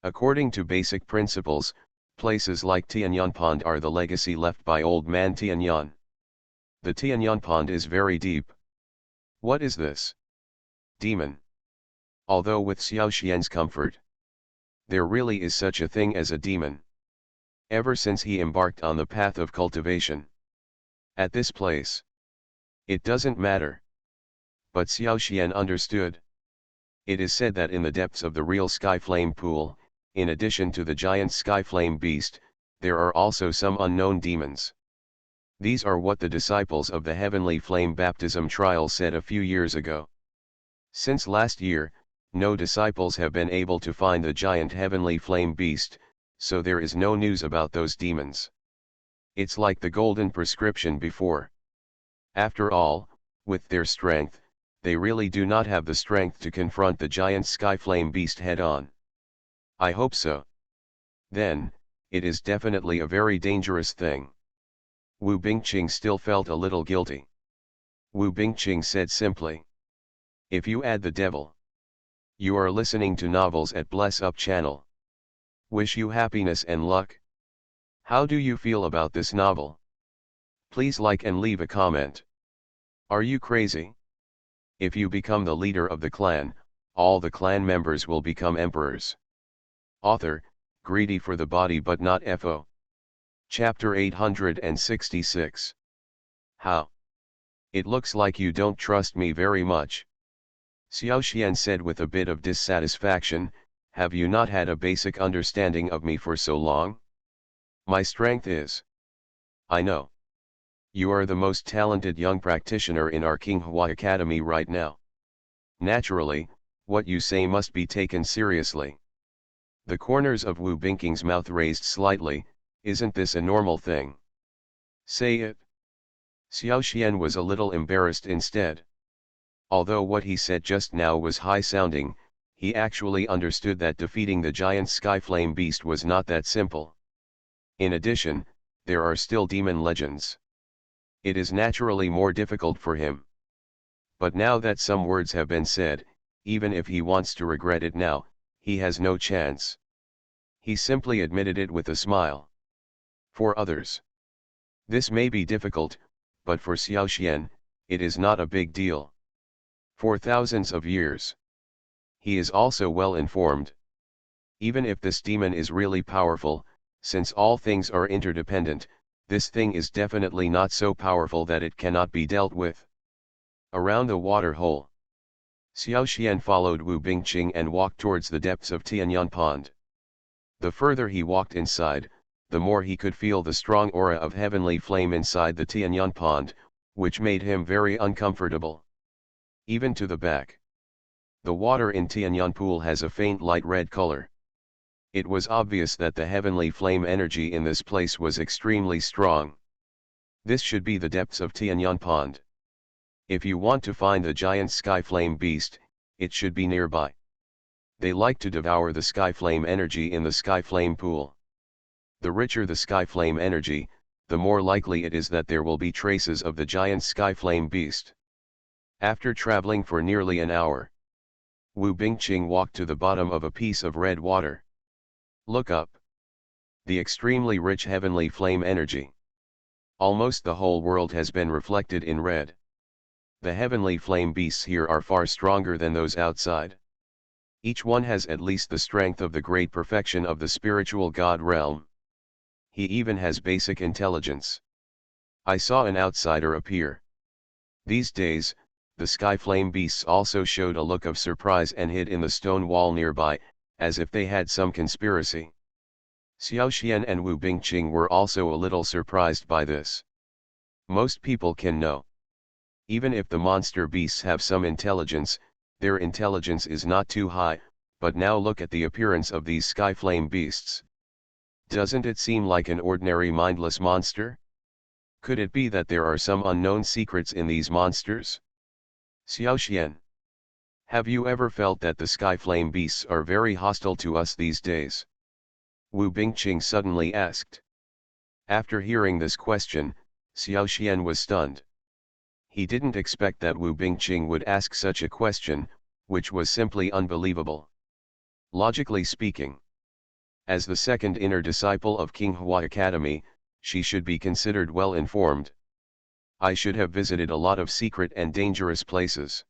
According to basic principles, places like Tianyan Pond are the legacy left by old man Tianyan. The Tianyan Pond is very deep. What is this? Demon. Although with Xiao Xian's comfort, there really is such a thing as a demon. Ever since he embarked on the path of cultivation. At this place. It doesn't matter. But Xiao Xian understood. It is said that in the depths of the real skyflame pool, in addition to the giant skyflame beast, there are also some unknown demons. These are what the disciples of the heavenly flame baptism trial said a few years ago. Since last year, no disciples have been able to find the giant heavenly flame beast, so there is no news about those demons. It's like the golden prescription before. After all, with their strength, they really do not have the strength to confront the giant skyflame beast head-on. I hope so. Then, it is definitely a very dangerous thing. Wu Bingqing still felt a little guilty. Wu Bingqing said simply. If you add the devil. You are listening to novels at Bless Up channel. Wish you happiness and luck. How do you feel about this novel? Please like and leave a comment. Are you crazy? If you become the leader of the clan, all the clan members will become emperors. Author, greedy for the body but not FO. Chapter 866. How? It looks like you don't trust me very much. Xiao Xian said with a bit of dissatisfaction, have you not had a basic understanding of me for so long? My strength is. I know. You are the most talented young practitioner in our Qinghua Academy right now. Naturally, what you say must be taken seriously. The corners of Wu Bingqing's mouth raised slightly, isn't this a normal thing? Say it. Xiao Xian was a little embarrassed instead. Although what he said just now was high-sounding, he actually understood that defeating the giant skyflame beast was not that simple. In addition, there are still demon legends. It is naturally more difficult for him. But now that some words have been said, even if he wants to regret it now, he has no chance. He simply admitted it with a smile. For others, this may be difficult, but for Xiao Xian, it is not a big deal. For thousands of years, he is also well informed. Even if this demon is really powerful, since all things are interdependent, this thing is definitely not so powerful that it cannot be dealt with. Around the water hole, Xiao Xian followed Wu Bingqing and walked towards the depths of Tianyan Pond. The further he walked inside, the more he could feel the strong aura of heavenly flame inside the Tianyan Pond, which made him very uncomfortable. Even to the back. The water in Tianyan Pool has a faint light red color. It was obvious that the heavenly flame energy in this place was extremely strong. This should be the depths of Tianyan Pond. If you want to find the giant skyflame beast, it should be nearby. They like to devour the skyflame energy in the skyflame pool. The richer the skyflame energy, the more likely it is that there will be traces of the giant skyflame beast. After traveling for nearly an hour, Wu Bingqing walked to the bottom of a piece of red water. Look up. The extremely rich heavenly flame energy. Almost the whole world has been reflected in red. The heavenly flame beasts here are far stronger than those outside. Each one has at least the strength of the great perfection of the spiritual God realm. He even has basic intelligence. I saw an outsider appear. These days, the skyflame beasts also showed a look of surprise and hid in the stone wall nearby, as if they had some conspiracy. Xiao Xian and Wu Bingqing were also a little surprised by this. Most people can know. Even if the monster beasts have some intelligence, their intelligence is not too high, but now look at the appearance of these skyflame beasts. Doesn't it seem like an ordinary mindless monster? Could it be that there are some unknown secrets in these monsters? Xiao Xian, have you ever felt that the skyflame beasts are very hostile to us these days? Wu Bingqing suddenly asked. After hearing this question, Xiao Xian was stunned. He didn't expect that Wu Bingqing would ask such a question, which was simply unbelievable. Logically speaking, as the second inner disciple of King Hua Academy, she should be considered well informed. I should have visited a lot of secret and dangerous places.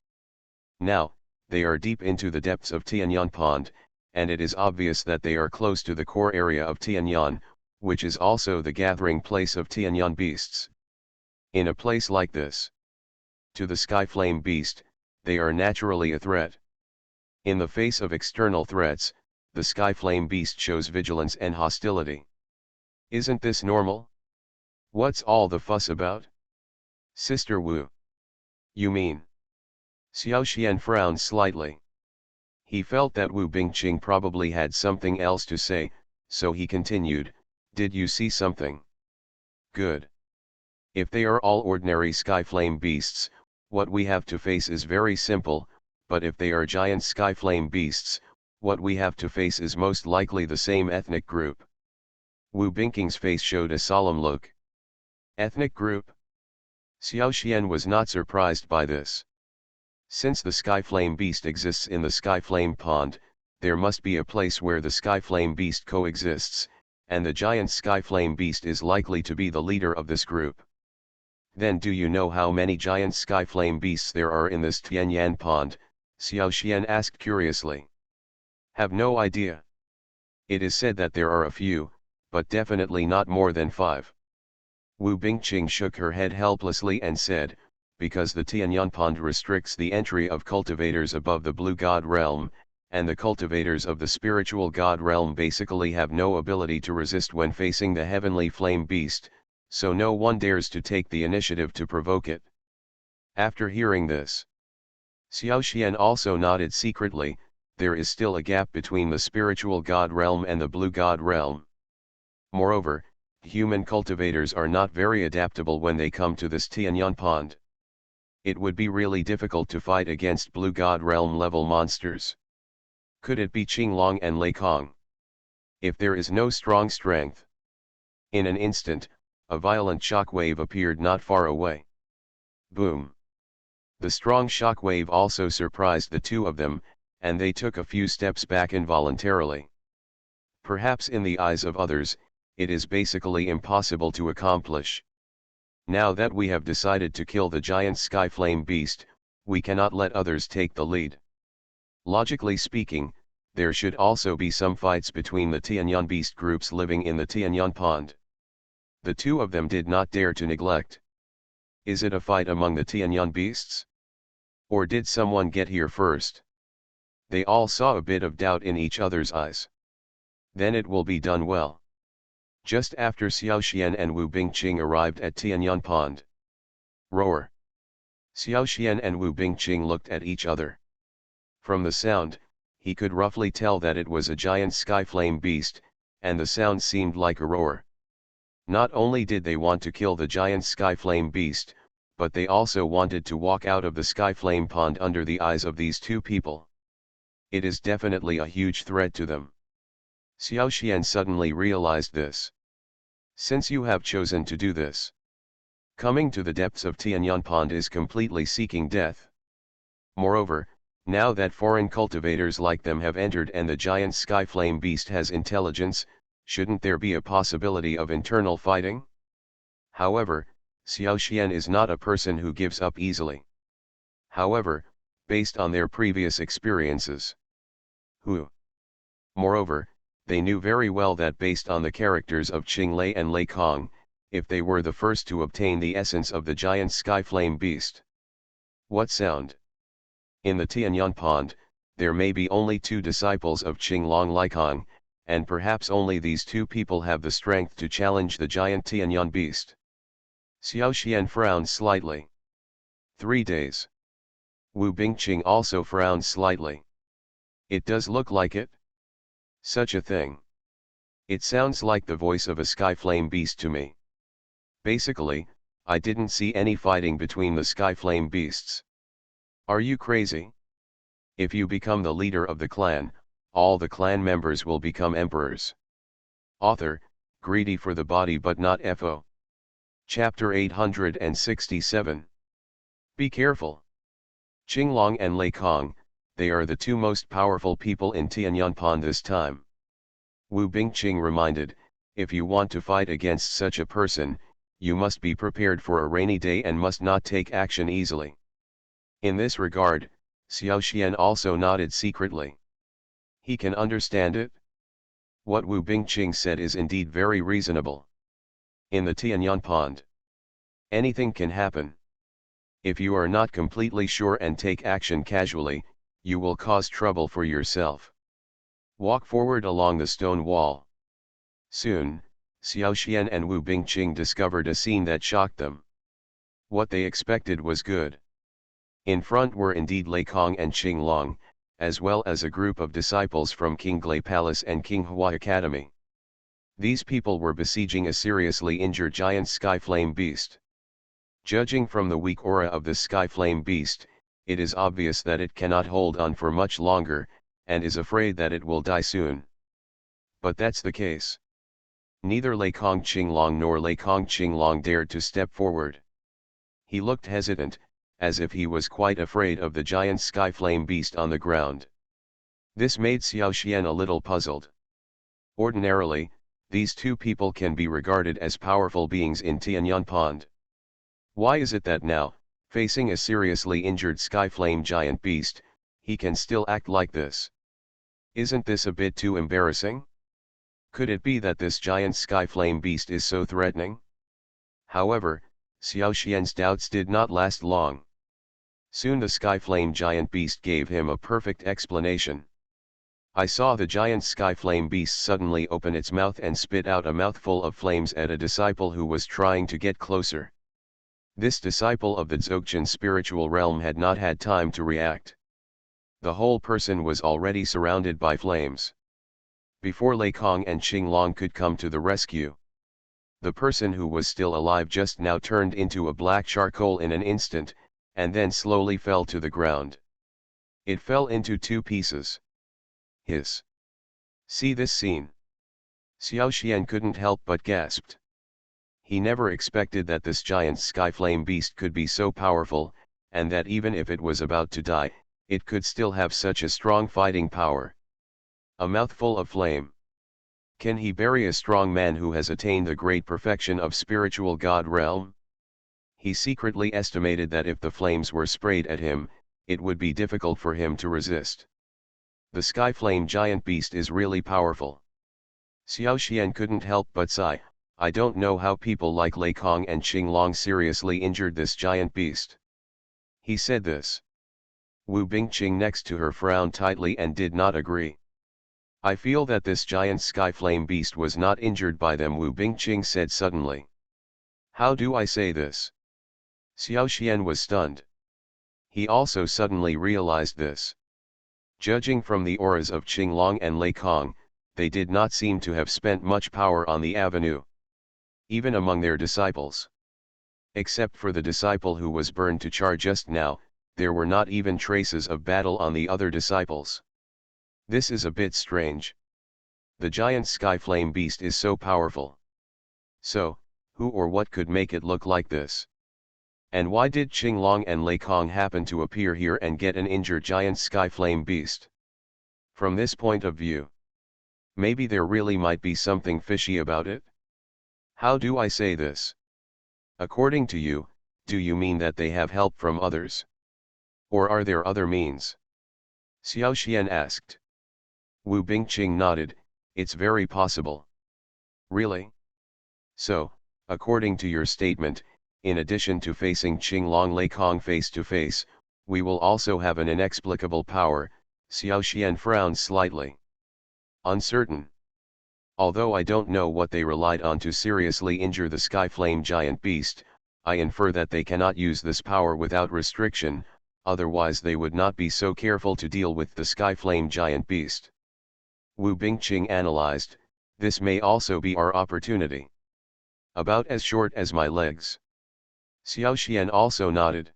Now, they are deep into the depths of Tianyan Pond, and it is obvious that they are close to the core area of Tianyan, which is also the gathering place of Tianyan beasts. In a place like this, to the skyflame beast, they are naturally a threat. In the face of external threats, the skyflame beast shows vigilance and hostility. Isn't this normal? What's all the fuss about? Sister Wu. You mean? Xiao Xian frowned slightly. He felt that Wu Bingqing probably had something else to say, so he continued, did you see something? Good. If they are all ordinary skyflame beasts, what we have to face is very simple, but if they are giant skyflame beasts, what we have to face is most likely the same ethnic group. Wu Bingqing's face showed a solemn look. Ethnic group? Xiao Xian was not surprised by this. Since the skyflame beast exists in the skyflame pond, there must be a place where the skyflame beast coexists, and the giant skyflame beast is likely to be the leader of this group. Then do you know how many giant skyflame beasts there are in this Tianyan pond? Xiao Xian asked curiously. Have no idea. It is said that there are a few, but definitely not more than 5. Wu Bingqing shook her head helplessly and said, because the Tianyan pond restricts the entry of cultivators above the blue god realm, and the cultivators of the spiritual god realm basically have no ability to resist when facing the heavenly flame beast, so no one dares to take the initiative to provoke it. After hearing this, Xiao Xian also nodded secretly. There is still a gap between the spiritual god realm and the blue god realm. Moreover, human cultivators are not very adaptable when they come to this Tianyan pond. It would be really difficult to fight against blue god realm level monsters. Could it be Qinglong and Lei Kong? If there is no strong strength. In an instant, a violent shockwave appeared not far away. Boom! The strong shockwave also surprised the two of them, and they took a few steps back involuntarily. Perhaps in the eyes of others, it is basically impossible to accomplish. Now that we have decided to kill the giant skyflame beast, we cannot let others take the lead. Logically speaking, there should also be some fights between the Tianyan beast groups living in the Tianyan pond. The two of them did not dare to neglect. Is it a fight among the Tianyan beasts? Or did someone get here first? They all saw a bit of doubt in each other's eyes. Then it will be done well. Just after Xiao Xian and Wu Bingqing arrived at Tianyan pond. Roar! Xiao Xian and Wu Bingqing looked at each other. From the sound, he could roughly tell that it was a giant skyflame beast, and the sound seemed like a roar. Not only did they want to kill the giant skyflame beast, but they also wanted to walk out of the sky flame pond under the eyes of these two people. It is definitely a huge threat to them. Xiao Xian suddenly realized this. Since you have chosen to do this, coming to the depths of Tianyan Pond is completely seeking death. Moreover, now that foreign cultivators like them have entered and the giant sky flame beast has intelligence, shouldn't there be a possibility of internal fighting? However, Xiao Xian is not a person who gives up easily. However, based on their previous experiences, moreover, they knew very well that based on the characters of Qing Lei and Lei Kong, if they were the first to obtain the essence of the giant sky flame beast. What sound? In the Tianyan Pond, there may be only two disciples of Qing Long Likong, and perhaps only these two people have the strength to challenge the giant Tianyan beast. Xiao Xian frowned slightly. 3 days. Wu Bingqing also frowned slightly. It does look like it. Such a thing. It sounds like the voice of a sky flame beast to me. Basically, I didn't see any fighting between the sky flame beasts. Are you crazy? If you become the leader of the clan, all the clan members will become emperors. Author, greedy for the body but not FO. Chapter 867. Be careful. Qinglong and Lei Kong, they are the two most powerful people in Tianyan Pond this time. Wu Bingqing reminded, if you want to fight against such a person, you must be prepared for a rainy day and must not take action easily. In this regard, Xiao Xian also nodded secretly. He can understand it. What Wu Bingqing said is indeed very reasonable. In the Tianyan Pond, anything can happen. If you are not completely sure and take action casually, you will cause trouble for yourself. Walk forward along the stone wall. Soon, Xiao Xian and Wu Bingqing discovered a scene that shocked them. What they expected was good. In front were indeed Lei Kong and Qing Long, as well as a group of disciples from King Glei Palace and King Hua Academy. These people were besieging a seriously injured giant sky flame beast. Judging from the weak aura of the sky flame beast, it is obvious that it cannot hold on for much longer, and is afraid that it will die soon. But that's the case. Neither Lei Kong Qinglong nor Lei Kong Qinglong dared to step forward. He looked hesitant, as if he was quite afraid of the giant sky flame beast on the ground. This made Xiao Xian a little puzzled. Ordinarily, these two people can be regarded as powerful beings in Tianyan Pond. Why is it that now, facing a seriously injured sky flame giant beast, he can still act like this? Isn't this a bit too embarrassing? Could it be that this giant sky flame beast is so threatening? However, Xiao Xian's doubts did not last long. Soon the sky flame giant beast gave him a perfect explanation. I saw the giant sky flame beast suddenly open its mouth and spit out a mouthful of flames at a disciple who was trying to get closer. This disciple of the Dzogchen spiritual realm had not had time to react. The whole person was already surrounded by flames. Before Lei Kong and Qing Long could come to the rescue, the person who was still alive just now turned into a black charcoal in an instant, and then slowly fell to the ground. It fell into 2 pieces. Hiss. See this scene. Xiao Xian couldn't help but gasped. He never expected that this giant sky flame beast could be so powerful, and that even if it was about to die, it could still have such a strong fighting power. A mouthful of flame. Can he bury a strong man who has attained the great perfection of spiritual God realm? He secretly estimated that if the flames were sprayed at him, it would be difficult for him to resist. The sky flame giant beast is really powerful. Xiao Xian couldn't help but sigh. I don't know how people like Lei Kong and Qing Long seriously injured this giant beast. He said this. Wu Bingqing next to her frowned tightly and did not agree. I feel that this giant sky flame beast was not injured by them, Wu Bingqing said suddenly. How do I say this? Xiao Xian was stunned. He also suddenly realized this. Judging from the auras of Qing Long and Lei Kong, they did not seem to have spent much power on the avenue. Even among their disciples. Except for the disciple who was burned to char just now, there were not even traces of battle on the other disciples. This is a bit strange. The giant sky flame beast is so powerful. So, who or what could make it look like this? And why did Qinglong and Lei Kong happen to appear here and get an injured giant sky flame beast? From this point of view, maybe there really might be something fishy about it? How do I say this? According to you, do you mean that they have help from others? Or are there other means? Xiao Xian asked. Wu Bingqing nodded, it's very possible. Really? So, according to your statement, in addition to facing Qinglong Lei Kong face to face, we will also have an inexplicable power. Xiao Xian frowned slightly. Uncertain. Although I don't know what they relied on to seriously injure the sky flame giant beast, I infer that they cannot use this power without restriction, otherwise they would not be so careful to deal with the sky flame giant beast. Wu Bingqing analyzed, this may also be our opportunity. About as short as my legs. Xiao Xian also nodded.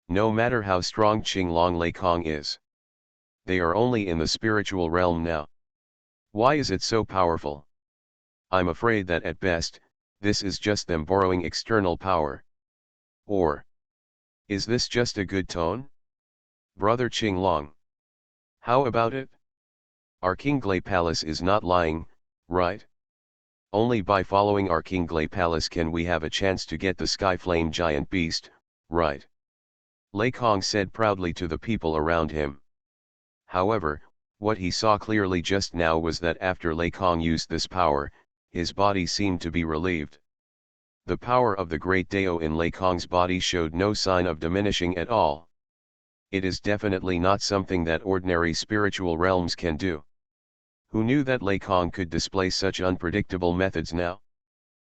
No matter how strong Qinglong Lei Kong is, they are only in the spiritual realm now. Why is it so powerful? I'm afraid that at best, this is just them borrowing external power. Or, is this just a good tone? Brother Qinglong. How about it? Our Qinglei Palace is not lying, right? Only by following our Qinglei Palace can we have a chance to get the sky flame giant beast, right? Lei Kong said proudly to the people around him. However, what he saw clearly just now was that after Lei Kong used this power, his body seemed to be relieved. The power of the great Dao in Lei Kong's body showed no sign of diminishing at all. It is definitely not something that ordinary spiritual realms can do. Who knew that Lei Kong could display such unpredictable methods now?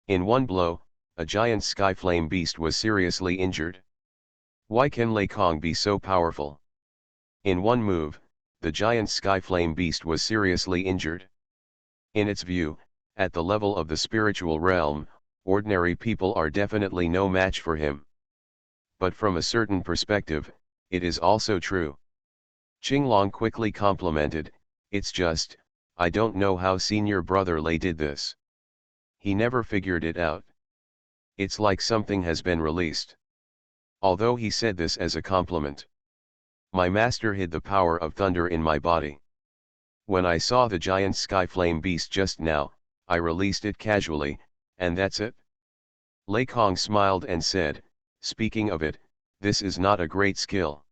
In one blow, a giant sky flame beast was seriously injured. Why can Lei Kong be so powerful? In one move, the giant sky flame beast was seriously injured. In its view, at the level of the spiritual realm, ordinary people are definitely no match for him. But from a certain perspective, it is also true. Qinglong quickly complimented, it's just, I don't know how senior brother Lei did this. He never figured it out. It's like something has been released. Although he said this as a compliment. My master hid the power of thunder in my body. When I saw the giant sky flame beast just now, I released it casually, and that's it. Lei Kong smiled and said, speaking of it, this is not a great skill.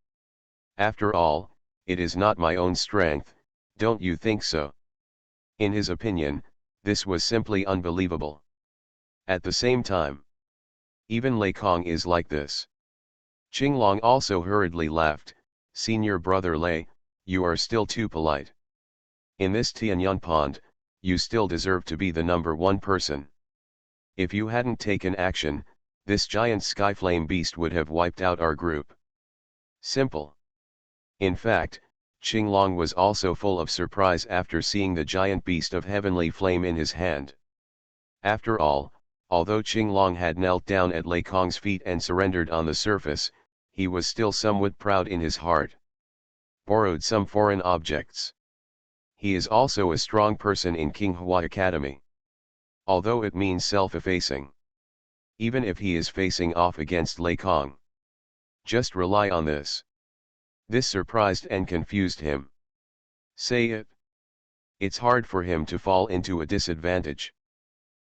After all, it is not my own strength, don't you think so? In his opinion, this was simply unbelievable. At the same time, even Lei Kong is like this. Qinglong also hurriedly laughed, Senior brother Lei, you are still too polite. In this Tianyun pond, you still deserve to be the number one person. If you hadn't taken action, this giant sky flame beast would have wiped out our group. Simple. In fact, Qinglong was also full of surprise after seeing the giant beast of heavenly flame in his hand. After all, although Qinglong had knelt down at Lei Kong's feet and surrendered on the surface, he was still somewhat proud in his heart. Borrowed some foreign objects. He is also a strong person in Qinghua Academy. Although it means self-effacing. Even if he is facing off against Lei Kong. Just rely on this. This surprised and confused him. Say it. It's hard for him to fall into a disadvantage.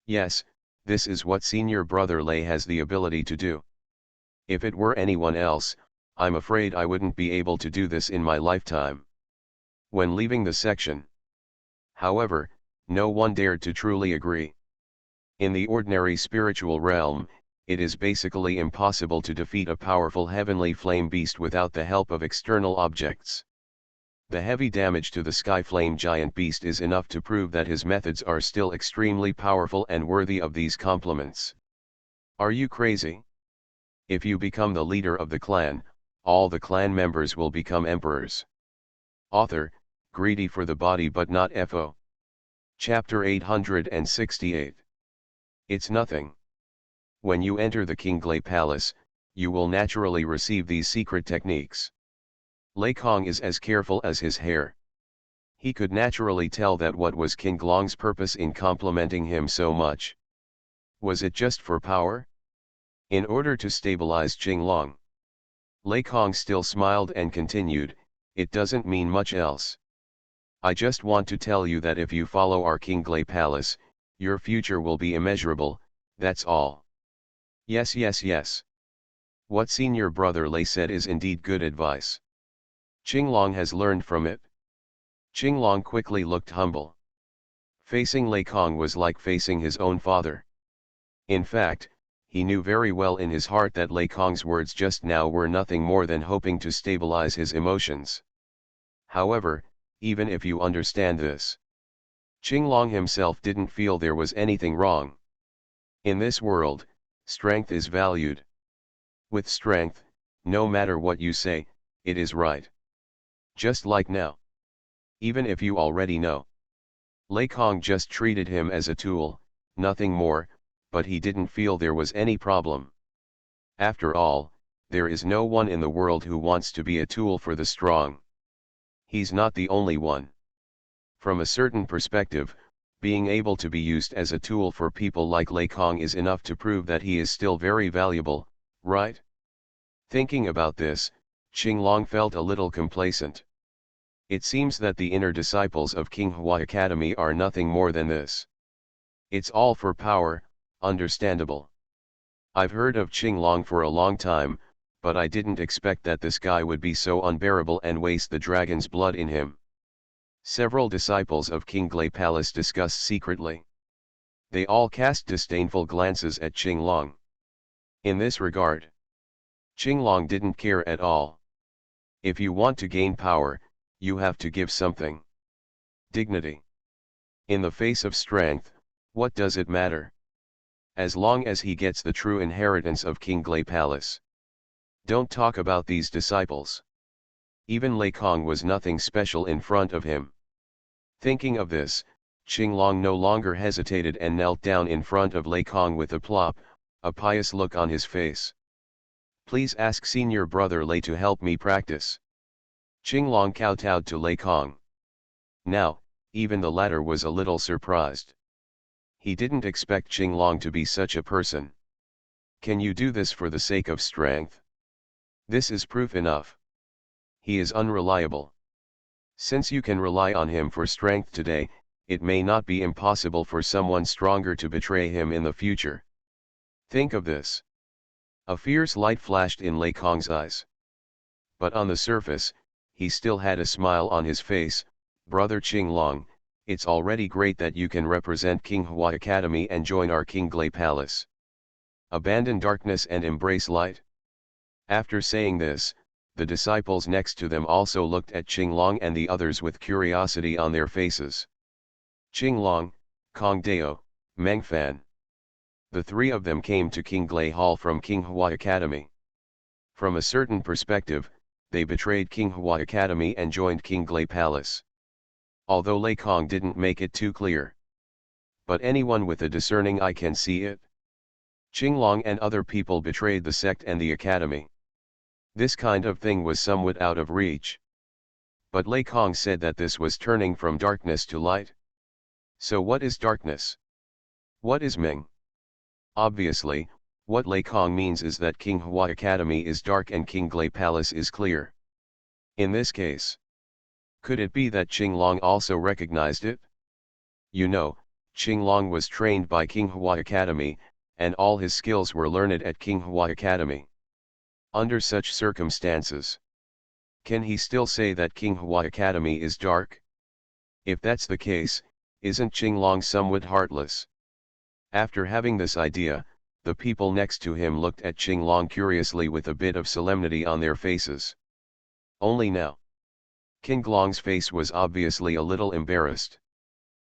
Yes, this is what senior brother Lei has the ability to do. If it were anyone else, I'm afraid I wouldn't be able to do this in my lifetime. When leaving the section. However, no one dared to truly agree. In the ordinary spiritual realm, it is basically impossible to defeat a powerful heavenly flame beast without the help of external objects. The heavy damage to the sky flame giant beast is enough to prove that his methods are still extremely powerful and worthy of these compliments. Are you crazy? If you become the leader of the clan, all the clan members will become emperors. Author, greedy for the body but not FO. Chapter 868. It's nothing. When you enter the Qinglai Palace, you will naturally receive these secret techniques. Lei Kong is as careful as his hair. He could naturally tell that what was King Glong's purpose in complimenting him so much. Was it just for power? In order to stabilize Qinglong. Lei Kong still smiled and continued, "It doesn't mean much else. I just want to tell you that if you follow our Qinglai Palace, your future will be immeasurable, that's all." Yes, yes, yes. What senior brother Lei said is indeed good advice. Qinglong has learned from it. Qinglong quickly looked humble. Facing Lei Kong was like facing his own father. In fact, he knew very well in his heart that Lei Kong's words just now were nothing more than hoping to stabilize his emotions. However, even if you understand this, Qinglong himself didn't feel there was anything wrong. In this world, strength is valued. With strength, no matter what you say, it is right. Just like now. Even if you already know. Lei Kong just treated him as a tool, nothing more, but he didn't feel there was any problem. After all, there is no one in the world who wants to be a tool for the strong. He's not the only one. From a certain perspective, being able to be used as a tool for people like Lei Kong is enough to prove that he is still very valuable, right? Thinking about this, Qinglong felt a little complacent. It seems that the inner disciples of Qinghua Academy are nothing more than this. It's all for power, understandable. I've heard of Qinglong for a long time, but I didn't expect that this guy would be so unbearable and waste the dragon's blood in him. Several disciples of Qinglai Palace discussed secretly. They all cast disdainful glances at Qinglong. In this regard, Qinglong didn't care at all. If you want to gain power, you have to give something. Dignity. In the face of strength, what does it matter? As long as he gets the true inheritance of Qinglai Palace. Don't talk about these disciples. Even Lei Kong was nothing special in front of him. Thinking of this, Qinglong no longer hesitated and knelt down in front of Lei Kong with a plop, a pious look on his face. "Please ask senior brother Lei to help me practice." Qinglong kowtowed to Lei Kong. Now, even the latter was a little surprised. He didn't expect Qinglong to be such a person. "Can you do this for the sake of strength? This is proof enough. He is unreliable. Since you can rely on him for strength today, it may not be impossible for someone stronger to betray him in the future. Think of this." A fierce light flashed in Lei Kong's eyes. But on the surface, he still had a smile on his face. "Brother Qinglong, it's already great that you can represent Qinghua Academy and join our Qinglai Palace. Abandon darkness and embrace light." After saying this, the disciples next to them also looked at Qinglong and the others with curiosity on their faces. Qinglong, Kong Dao, Mengfan. The three of them came to Qinglai Hall from Qinghua Academy. From a certain perspective, they betrayed Qinghua Academy and joined Qinglai Palace. Although Lei Kong didn't make it too clear. But anyone with a discerning eye can see it. Qinglong and other people betrayed the sect and the academy. This kind of thing was somewhat out of reach. But Lei Kong said that this was turning from darkness to light. So what is darkness? What is Ming? Obviously, what Lei Kong means is that Qinghua Academy is dark and Qinglai Palace is clear. In this case, could it be that Qinglong also recognized it? You know, Qinglong was trained by Qinghua Academy, and all his skills were learned at Qinghua Academy. Under such circumstances, can he still say that Qinghua Academy is dark? If that's the case, isn't Qinglong somewhat heartless? After having this idea, the people next to him looked at Qinglong curiously with a bit of solemnity on their faces. Only now, Qinglong's face was obviously a little embarrassed.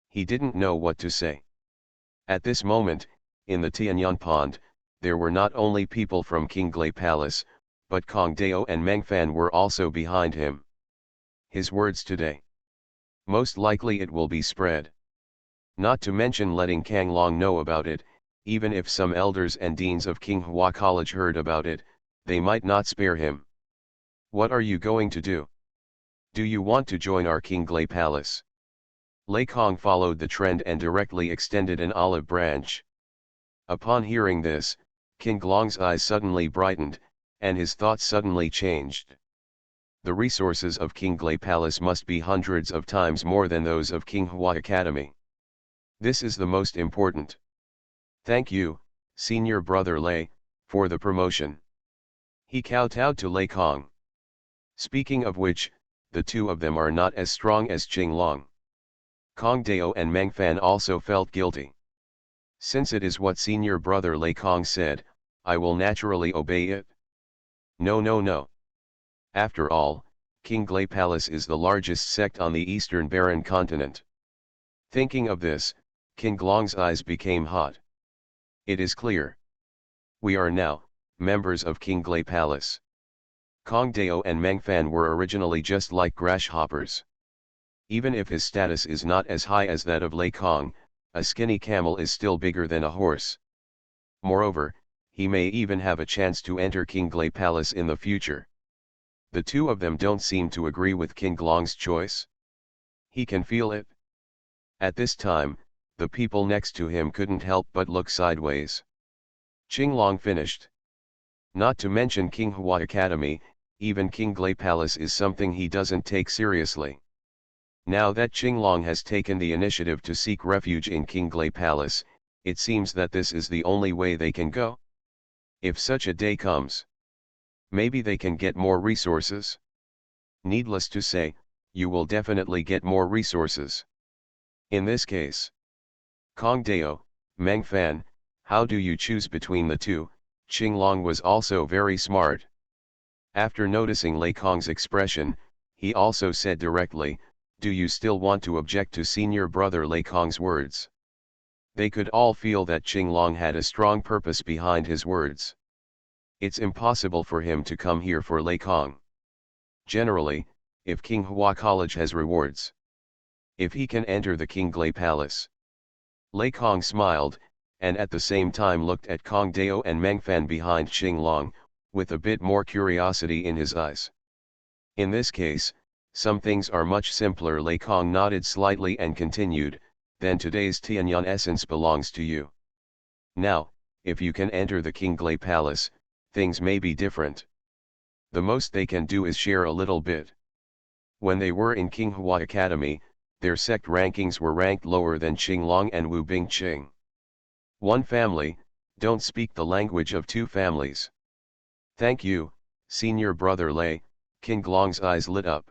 He didn't know what to say. At this moment, in the Tianyan Pond, there were not only people from Qinglai Palace, but Kong Dao and Mengfan were also behind him. His words today. Most likely it will be spread. Not to mention letting Kang Long know about it, Even if some elders and deans of King Hua College heard about it, they might not spare him. What are you going to do? Do you want to join our King Glay Palace? Lei Kong followed the trend and directly extended an olive branch. Upon hearing this, King Glong's eyes suddenly brightened, and his thoughts suddenly changed. The resources of King Glay Palace must be hundreds of times more than those of King Hua Academy. This is the most important. Thank you, Senior Brother Lei, for the promotion. He kowtowed to Lei Kong. Speaking of which, the two of them are not as strong as Qing Long. Kong Dao and Meng Fan also felt guilty. Since it is what Senior Brother Lei Kong said, I will naturally obey it. No, no, no. After all, King Glay Palace is the largest sect on the Eastern Barren Continent. Thinking of this, King Glong's eyes became hot. It is clear. We are now members of King Glay Palace. Kong Dao and Meng Fan were originally just like grasshoppers. Even if his status is not as high as that of Lei Kong, a skinny camel is still bigger than a horse. Moreover, he may even have a chance to enter King Glay Palace in the future. The two of them don't seem to agree with King Glong's choice. He can feel it. At this time, the people next to him couldn't help but look sideways. Qing Long finished. Not to mention King Hua Academy, even King Glay Palace is something he doesn't take seriously. Now that Qing Long has taken the initiative to seek refuge in King Glay Palace, it seems that this is the only way they can go. If such a day comes, maybe they can get more resources. Needless to say, you will definitely get more resources. In this case, Kong Dao, Meng Fan, how do you choose between the two? Qing Long was also very smart. After noticing Lei Kong's expression, he also said directly, do you still want to object to Senior Brother Lei Kong's words? They could all feel that Qing Long had a strong purpose behind his words. It's impossible for him to come here for Lei Kong. Generally, if King Hua College has rewards, if he can enter the King Glay Palace. Lei Kong smiled, and at the same time looked at Kong Dao and Meng Fan behind Qing Long, with a bit more curiosity in his eyes. In this case, some things are much simpler. Lei Kong nodded slightly and continued, then today's Tianyan essence belongs to you. Now, if you can enter the King Glay Palace, things may be different. The most they can do is share a little bit. When they were in King Hua Academy, their sect rankings were ranked lower than Qing Long and Wu Bingqing. One family, don't speak the language of two families. Thank you, Senior Brother Lei. King Glong's eyes lit up.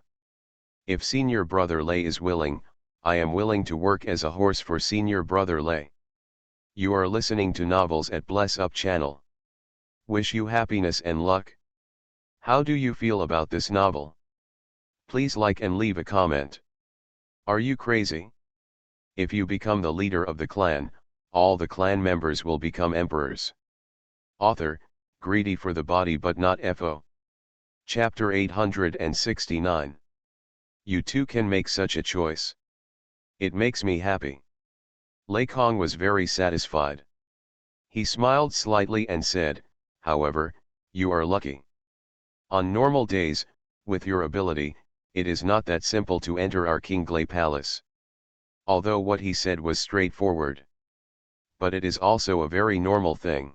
If Senior Brother Lei is willing, I am willing to work as a horse for Senior Brother Lei. You are listening to Novels at Bless Up channel. Wish you happiness and luck. How do you feel about this novel? Please like and leave a comment. Are you crazy? If you become the leader of the clan, all the clan members will become emperors. Author, greedy for the body but not FO. Chapter 869. You too can make such a choice. It makes me happy. Lei Kong was very satisfied. He smiled slightly and said, however, you are lucky. On normal days, with your ability, it is not that simple to enter our King Glay Palace. Although what he said was straightforward. But it is also a very normal thing.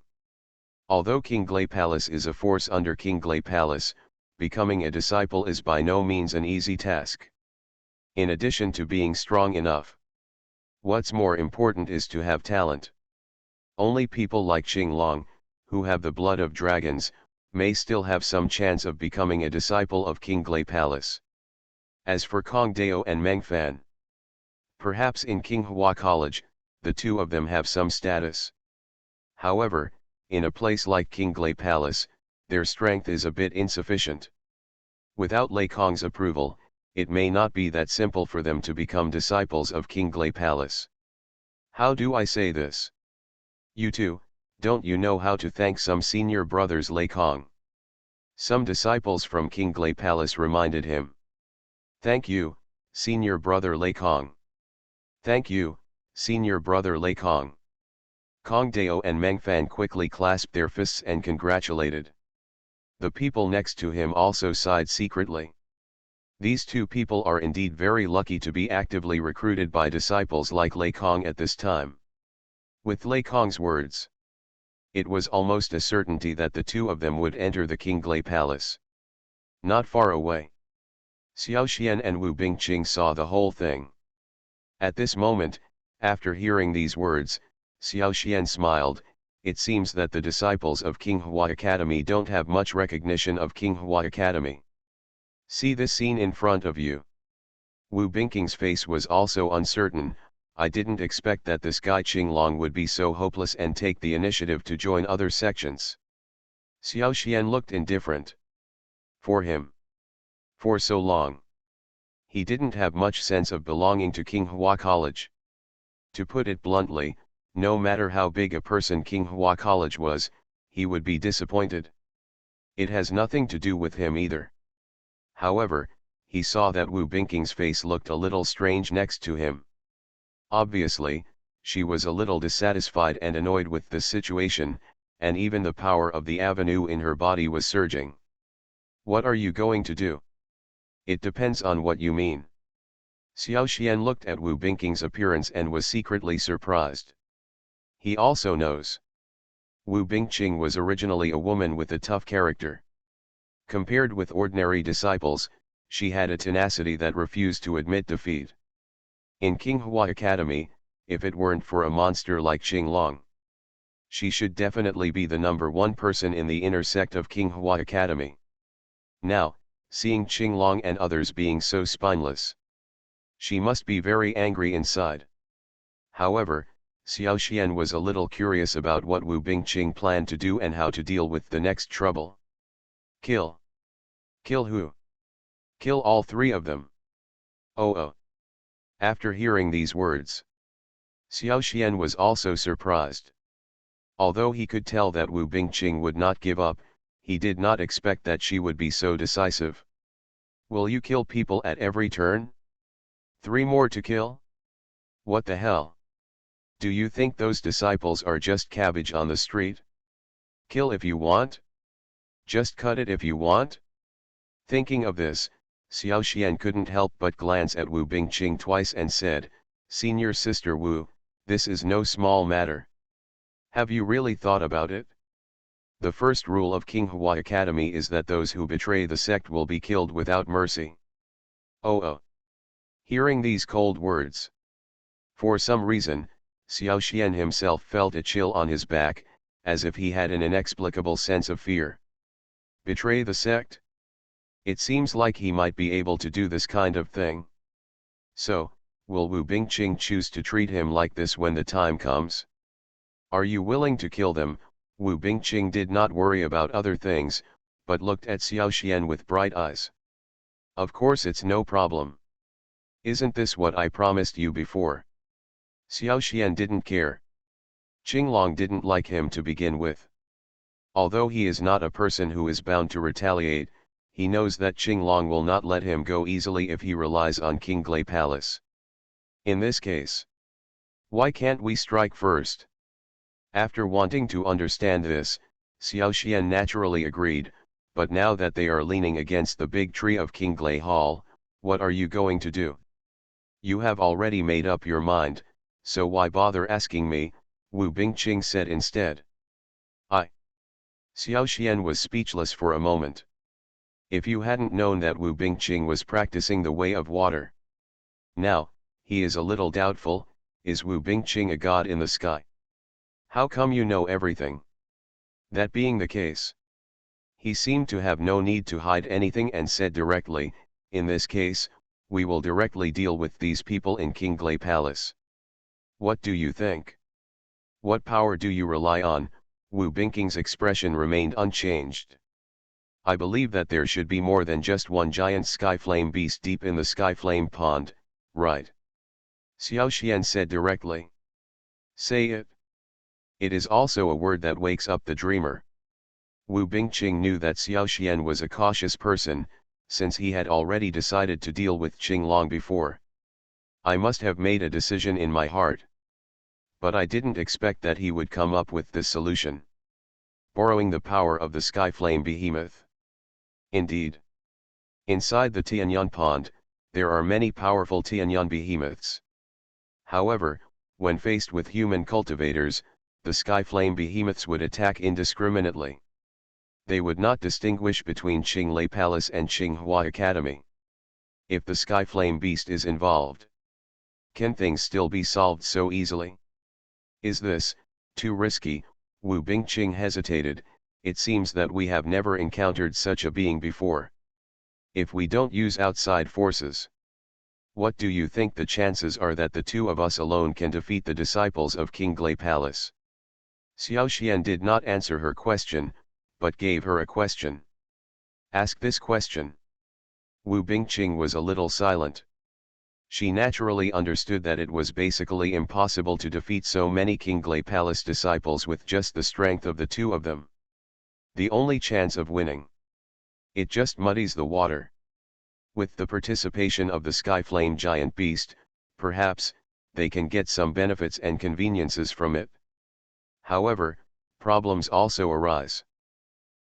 Although King Glay Palace is a force under King Glay Palace, becoming a disciple is by no means an easy task. In addition to being strong enough, what's more important is to have talent. Only people like Qing Long, who have the blood of dragons, may still have some chance of becoming a disciple of King Glay Palace. As for Kong Dao and Meng Fan, perhaps in King Hua College, the two of them have some status. However, in a place like King Glay Palace, their strength is a bit insufficient. Without Lei Kong's approval, it may not be that simple for them to become disciples of King Glay Palace. How do I say this? You too, don't you know how to thank some senior brothers? Lei Kong. Some disciples from King Glay Palace reminded him. Thank you, Senior Brother Lei Kong. Thank you, Senior Brother Lei Kong. Kong Dao and Meng Fan quickly clasped their fists and congratulated. The people next to him also sighed secretly. These two people are indeed very lucky to be actively recruited by disciples like Lei Kong at this time. With Lei Kong's words, it was almost a certainty that the two of them would enter the Qinglei Palace. Not far away, Xiao Xian and Wu Bingqing saw the whole thing. At this moment, after hearing these words, Xiao Xian smiled. It seems that the disciples of Qinghua Academy don't have much recognition of Qinghua Academy. See this scene in front of you. Wu Bingqing's face was also uncertain. I didn't expect that this guy Qinglong would be so hopeless and take the initiative to join other sections. Xiao Xian looked indifferent. For him, for so long, he didn't have much sense of belonging to Qinghua College. To put it bluntly, no matter how big a person Qinghua College was, he would be disappointed. It has nothing to do with him either. However, he saw that Wu Bingqing's face looked a little strange next to him. Obviously, she was a little dissatisfied and annoyed with this situation, and even the power of the avenue in her body was surging. What are you going to do? It depends on what you mean. Xiao Xian looked at Wu Bingqing's appearance and was secretly surprised. He also knows. Wu Bingqing was originally a woman with a tough character. Compared with ordinary disciples, she had a tenacity that refused to admit defeat. In Qinghua Academy, if it weren't for a monster like Qinglong, she should definitely be the #1 person in the inner sect of Qinghua Academy. Now, seeing Qinglong and others being so spineless, she must be very angry inside. However, Xiao Xian was a little curious about what Wu Bingqing planned to do and how to deal with the next trouble. Kill. Kill who? Kill all three of them. Oh. After hearing these words, Xiao Xian was also surprised. Although he could tell that Wu Bingqing would not give up, he did not expect that she would be so decisive. Will you kill people at every turn? 3 more to kill? What the hell? Do you think those disciples are just cabbage on the street? Kill if you want? Just cut it if you want? Thinking of this, Xiao Xian couldn't help but glance at Wu Bingqing twice and said, "Senior Sister Wu, this is no small matter. Have you really thought about it? The first rule of Qinghua Academy is that those who betray the sect will be killed without mercy." Oh. Hearing these cold words, for some reason, Xiao Xian himself felt a chill on his back, as if he had an inexplicable sense of fear. Betray the sect? It seems like he might be able to do this kind of thing. So, will Wu Bingqing choose to treat him like this when the time comes? Are you willing to kill them? Wu Bingqing did not worry about other things, but looked at Xiao Xian with bright eyes. Of course it's no problem. Isn't this what I promised you before? Xiao Xian didn't care. Qinglong didn't like him to begin with. Although he is not a person who is bound to retaliate, he knows that Qinglong will not let him go easily if he relies on Qinglei Palace. In this case, why can't we strike first? After wanting to understand this, Xiao Xian naturally agreed, but now that they are leaning against the big tree of Qinglei Hall, what are you going to do? You have already made up your mind, so why bother asking me? Wu Bingqing said instead. Xiao Xian was speechless for a moment. If you hadn't known that Wu Bingqing was practicing the way of water. Now, he is a little doubtful. Is Wu Bingqing a god in the sky? How come you know everything? That being the case, he seemed to have no need to hide anything and said directly, in this case, we will directly deal with these people in Qinglei Palace. What do you think? What power do you rely on? Wu Bingqing's expression remained unchanged. I believe that there should be more than just one giant skyflame beast deep in the skyflame pond, right? Xiao Xian said directly. Say it. It is also a word that wakes up the dreamer. Wu Bingqing knew that Xiao Xian was a cautious person, since he had already decided to deal with Qinglong before. I must have made a decision in my heart. But I didn't expect that he would come up with this solution. Borrowing the power of the sky flame behemoth. Indeed. Inside the Tianyan pond, there are many powerful Tianyan behemoths. However, when faced with human cultivators, the sky flame behemoths would attack indiscriminately. They would not distinguish between Qinglei Palace and Qinghua Academy. If the sky flame beast is involved, can things still be solved so easily? Is this too risky? Wu Bingqing hesitated. It seems that we have never encountered such a being before. If we don't use outside forces, what do you think the chances are that the two of us alone can defeat the disciples of Qinglei Palace? Xiao Xian did not answer her question, but gave her a question. Ask this question. Wu Bingqing was a little silent. She naturally understood that it was basically impossible to defeat so many Qinglei Palace disciples with just the strength of the two of them. The only chance of winning. It just muddies the water. With the participation of the Sky Flame Giant Beast, perhaps, they can get some benefits and conveniences from it. However, problems also arise.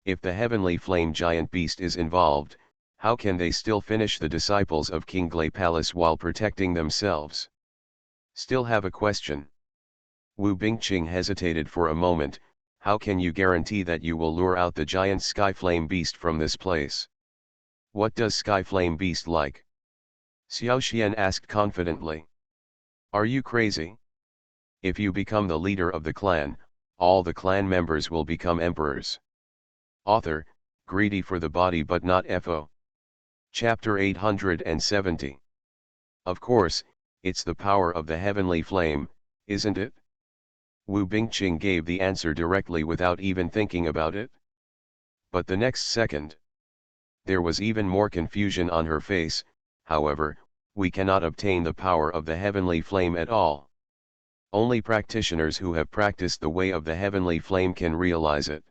If the Heavenly Flame Giant Beast is involved, how can they still finish the disciples of Qinglei Palace while protecting themselves? Still have a question. Wu Bingqing hesitated for a moment. How can you guarantee that you will lure out the giant Sky Flame Beast from this place? What does Sky Flame Beast like? Xiao Xian asked confidently. Are you crazy? If you become the leader of the clan, all the clan members will become emperors. Author, greedy for the body but not FO. Chapter 870. Of course, it's the power of the heavenly flame, isn't it? Wu Bingqing gave the answer directly without even thinking about it. But the next second, there was even more confusion on her face. However, we cannot obtain the power of the heavenly flame at all. Only practitioners who have practiced the way of the heavenly flame can realize it.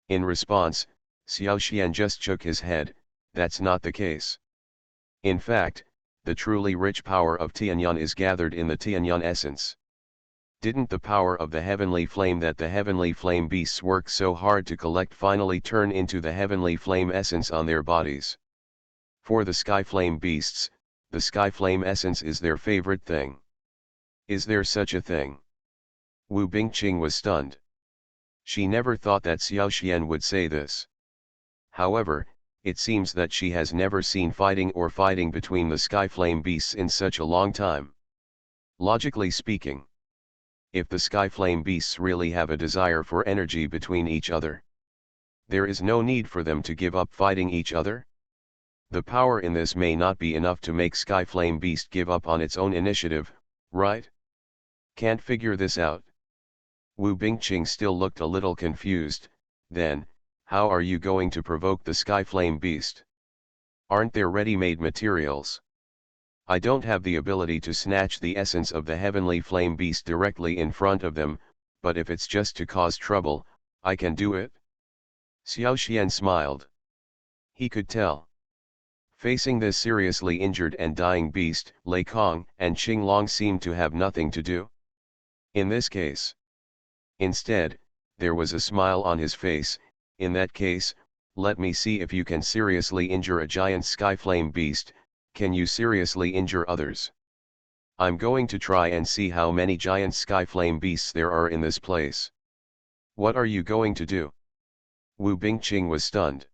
In response, Xiao Xian just shook his head. That's not the case. In fact, the truly rich power of Tianyan is gathered in the Tianyan essence. Didn't the power of the heavenly flame that the heavenly flame beasts work so hard to collect finally turn into the heavenly flame essence on their bodies? For the sky flame beasts, the sky flame essence is their favorite thing. Is there such a thing? Wu Bingqing was stunned. She never thought that Xiao Xian would say this. However, it seems that she has never seen fighting between the sky flame beasts in such a long time. Logically speaking, if the sky flame beasts really have a desire for energy between each other, there is no need for them to give up fighting each other. The power in this may not be enough to make sky flame beast give up on its own initiative, right? Can't figure this out. Wu Bingqing still looked a little confused. Then, how are you going to provoke the sky flame beast? Aren't there ready-made materials? I don't have the ability to snatch the essence of the heavenly flame beast directly in front of them, but if it's just to cause trouble, I can do it. Xiao Xian smiled. He could tell. Facing this seriously injured and dying beast, Lei Kong and Qing Long seemed to have nothing to do. In this case. Instead, there was a smile on his face. In that case, let me see if you can seriously injure a giant sky flame beast. Can you seriously injure others? I'm going to try and see how many giant sky flame beasts there are in this place. What are you going to do? Wu Bingqing was stunned.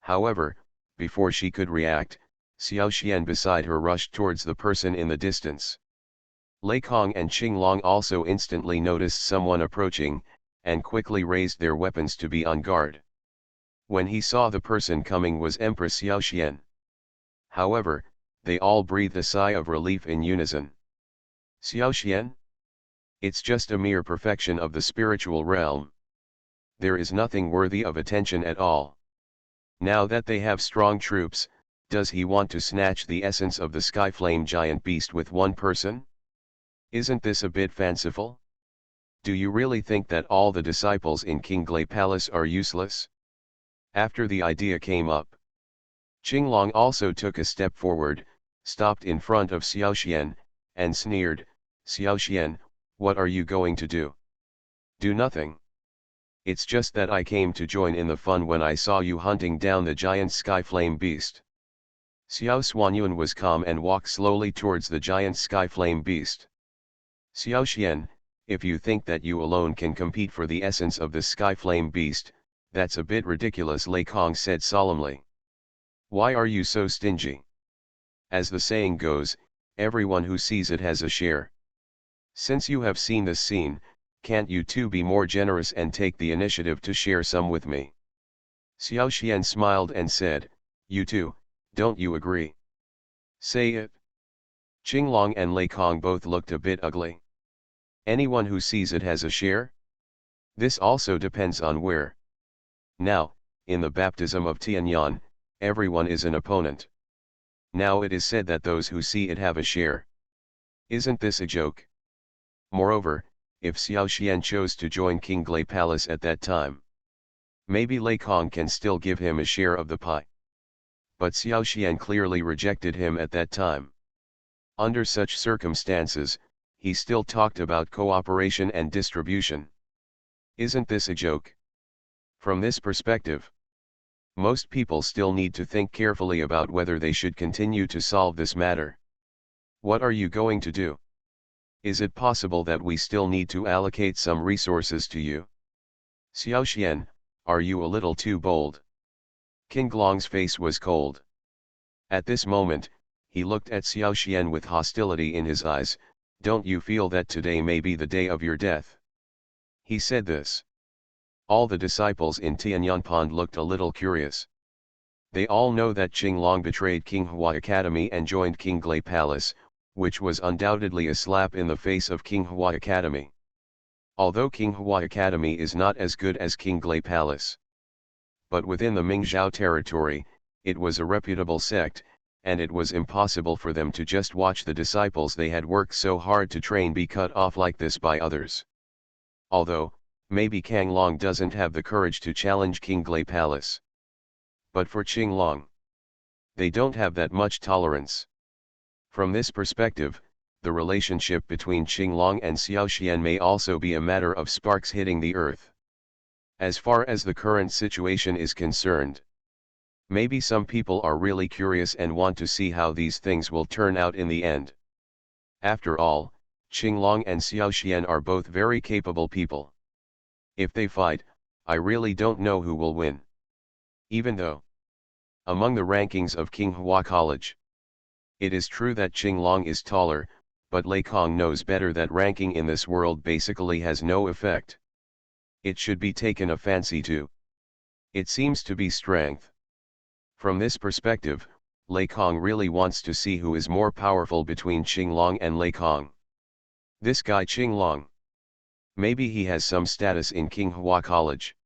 However, before she could react, Xiao Xian beside her rushed towards the person in the distance. Lei Kong and Qing Long also instantly noticed someone approaching, and quickly raised their weapons to be on guard. When he saw the person coming was Empress Xiao Xian. However, they all breathed a sigh of relief in unison. Xiao Xian? It's just a mere perfection of the spiritual realm. There is nothing worthy of attention at all. Now that they have strong troops, does he want to snatch the essence of the sky flame giant beast with one person? Isn't this a bit fanciful? Do you really think that all the disciples in Qinglei Palace are useless? After the idea came up, Qing Long also took a step forward, stopped in front of Xiao Xian, and sneered, Xiao Xian, What are you going to do? Do nothing. It's just that I came to join in the fun when I saw you hunting down the giant sky flame beast. Xiao Xuanyuan was calm and walked slowly towards the giant sky flame beast. Xiao Xian, if you think that you alone can compete for the essence of the sky flame beast, that's a bit ridiculous, Lei Kong said solemnly. Why are you so stingy? As the saying goes, everyone who sees it has a share. Since you have seen this scene, can't you too be more generous and take the initiative to share some with me? Xiao Xian smiled and said, you too, don't you agree? Say it. Qinglong and Lei Kong both looked a bit ugly. Anyone who sees it has a share? This also depends on where. Now, in the baptism of Tianyan, everyone is an opponent. Now it is said that those who see it have a share. Isn't this a joke? Moreover, if Xiao Xian chose to join King Glei Palace at that time, maybe Lei Kong can still give him a share of the pie. But Xiao Xian clearly rejected him at that time. Under such circumstances, he still talked about cooperation and distribution. Isn't this a joke? From this perspective, most people still need to think carefully about whether they should continue to solve this matter. What are you going to do? Is it possible that we still need to allocate some resources to you? Xiao Xian, are you a little too bold? King Glong's face was cold. At this moment, he looked at Xiao Xian with hostility in his eyes. Don't you feel that today may be the day of your death? He said this. All the disciples in Tianyan Pond looked a little curious. They all know that Qinglong betrayed King Hua Academy and joined King Glei Palace, which was undoubtedly a slap in the face of King Hua Academy. Although King Hua Academy is not as good as King Glei Palace, but within the Mingzhou territory, it was a reputable sect, and it was impossible for them to just watch the disciples they had worked so hard to train be cut off like this by others. Although, maybe Kang Long doesn't have the courage to challenge King Glei Palace. But for Qinglong, they don't have that much tolerance. From this perspective, the relationship between Qinglong and Xiao Xian may also be a matter of sparks hitting the earth. As far as the current situation is concerned, maybe some people are really curious and want to see how these things will turn out in the end. After all, Qinglong and Xiao Xian are both very capable people. If they fight, I really don't know who will win. Even though, among the rankings of King Hua College, it is true that Qinglong is taller, but Lei Kong knows better that ranking in this world basically has no effect. It should be taken a fancy to. It seems to be strength. From this perspective, Lei Kong really wants to see who is more powerful between Qinglong and Lei Kong. This guy Qinglong. Maybe he has some status in King Hua College.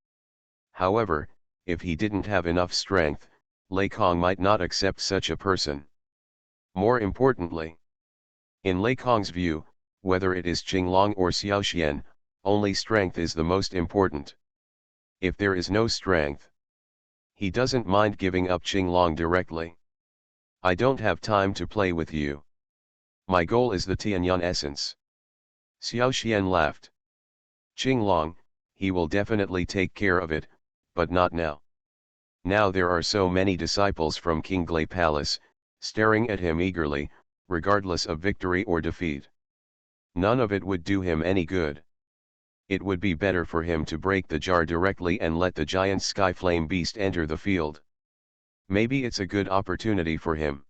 However, if he didn't have enough strength, Lei Kong might not accept such a person. More importantly, in Lei Kong's view, whether it is Qinglong or Xiao Xian, only strength is the most important. If there is no strength, he doesn't mind giving up Qinglong directly. I don't have time to play with you. My goal is the Tianyan essence. Xiao Xian laughed. Qinglong, he will definitely take care of it, but not now. Now there are so many disciples from King Glei Palace, staring at him eagerly, regardless of victory or defeat. None of it would do him any good. It would be better for him to break the jar directly and let the giant sky flame beast enter the field. Maybe it's a good opportunity for him.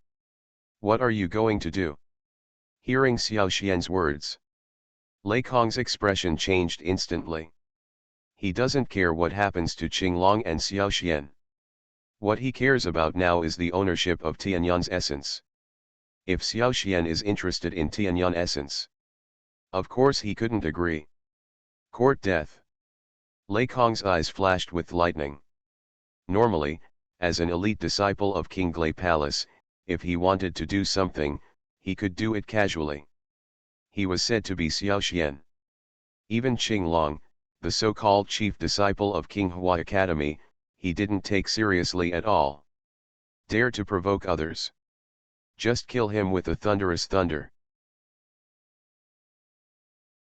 What are you going to do? Hearing Xiao Xian's words, Lei Kong's expression changed instantly. He doesn't care what happens to Qinglong and Xiao Xian. What he cares about now is the ownership of Tianyan's essence. If Xiao Xian is interested in Tianyan essence, of course he couldn't agree. Court death. Lei Kong's eyes flashed with lightning. Normally, as an elite disciple of King Glei Palace, if he wanted to do something, he could do it casually. He was said to be Xiao Xian. Even Qinglong, the so-called chief disciple of King Hua Academy, he didn't take seriously at all. Dare to provoke others. Just kill him with a thunderous thunder.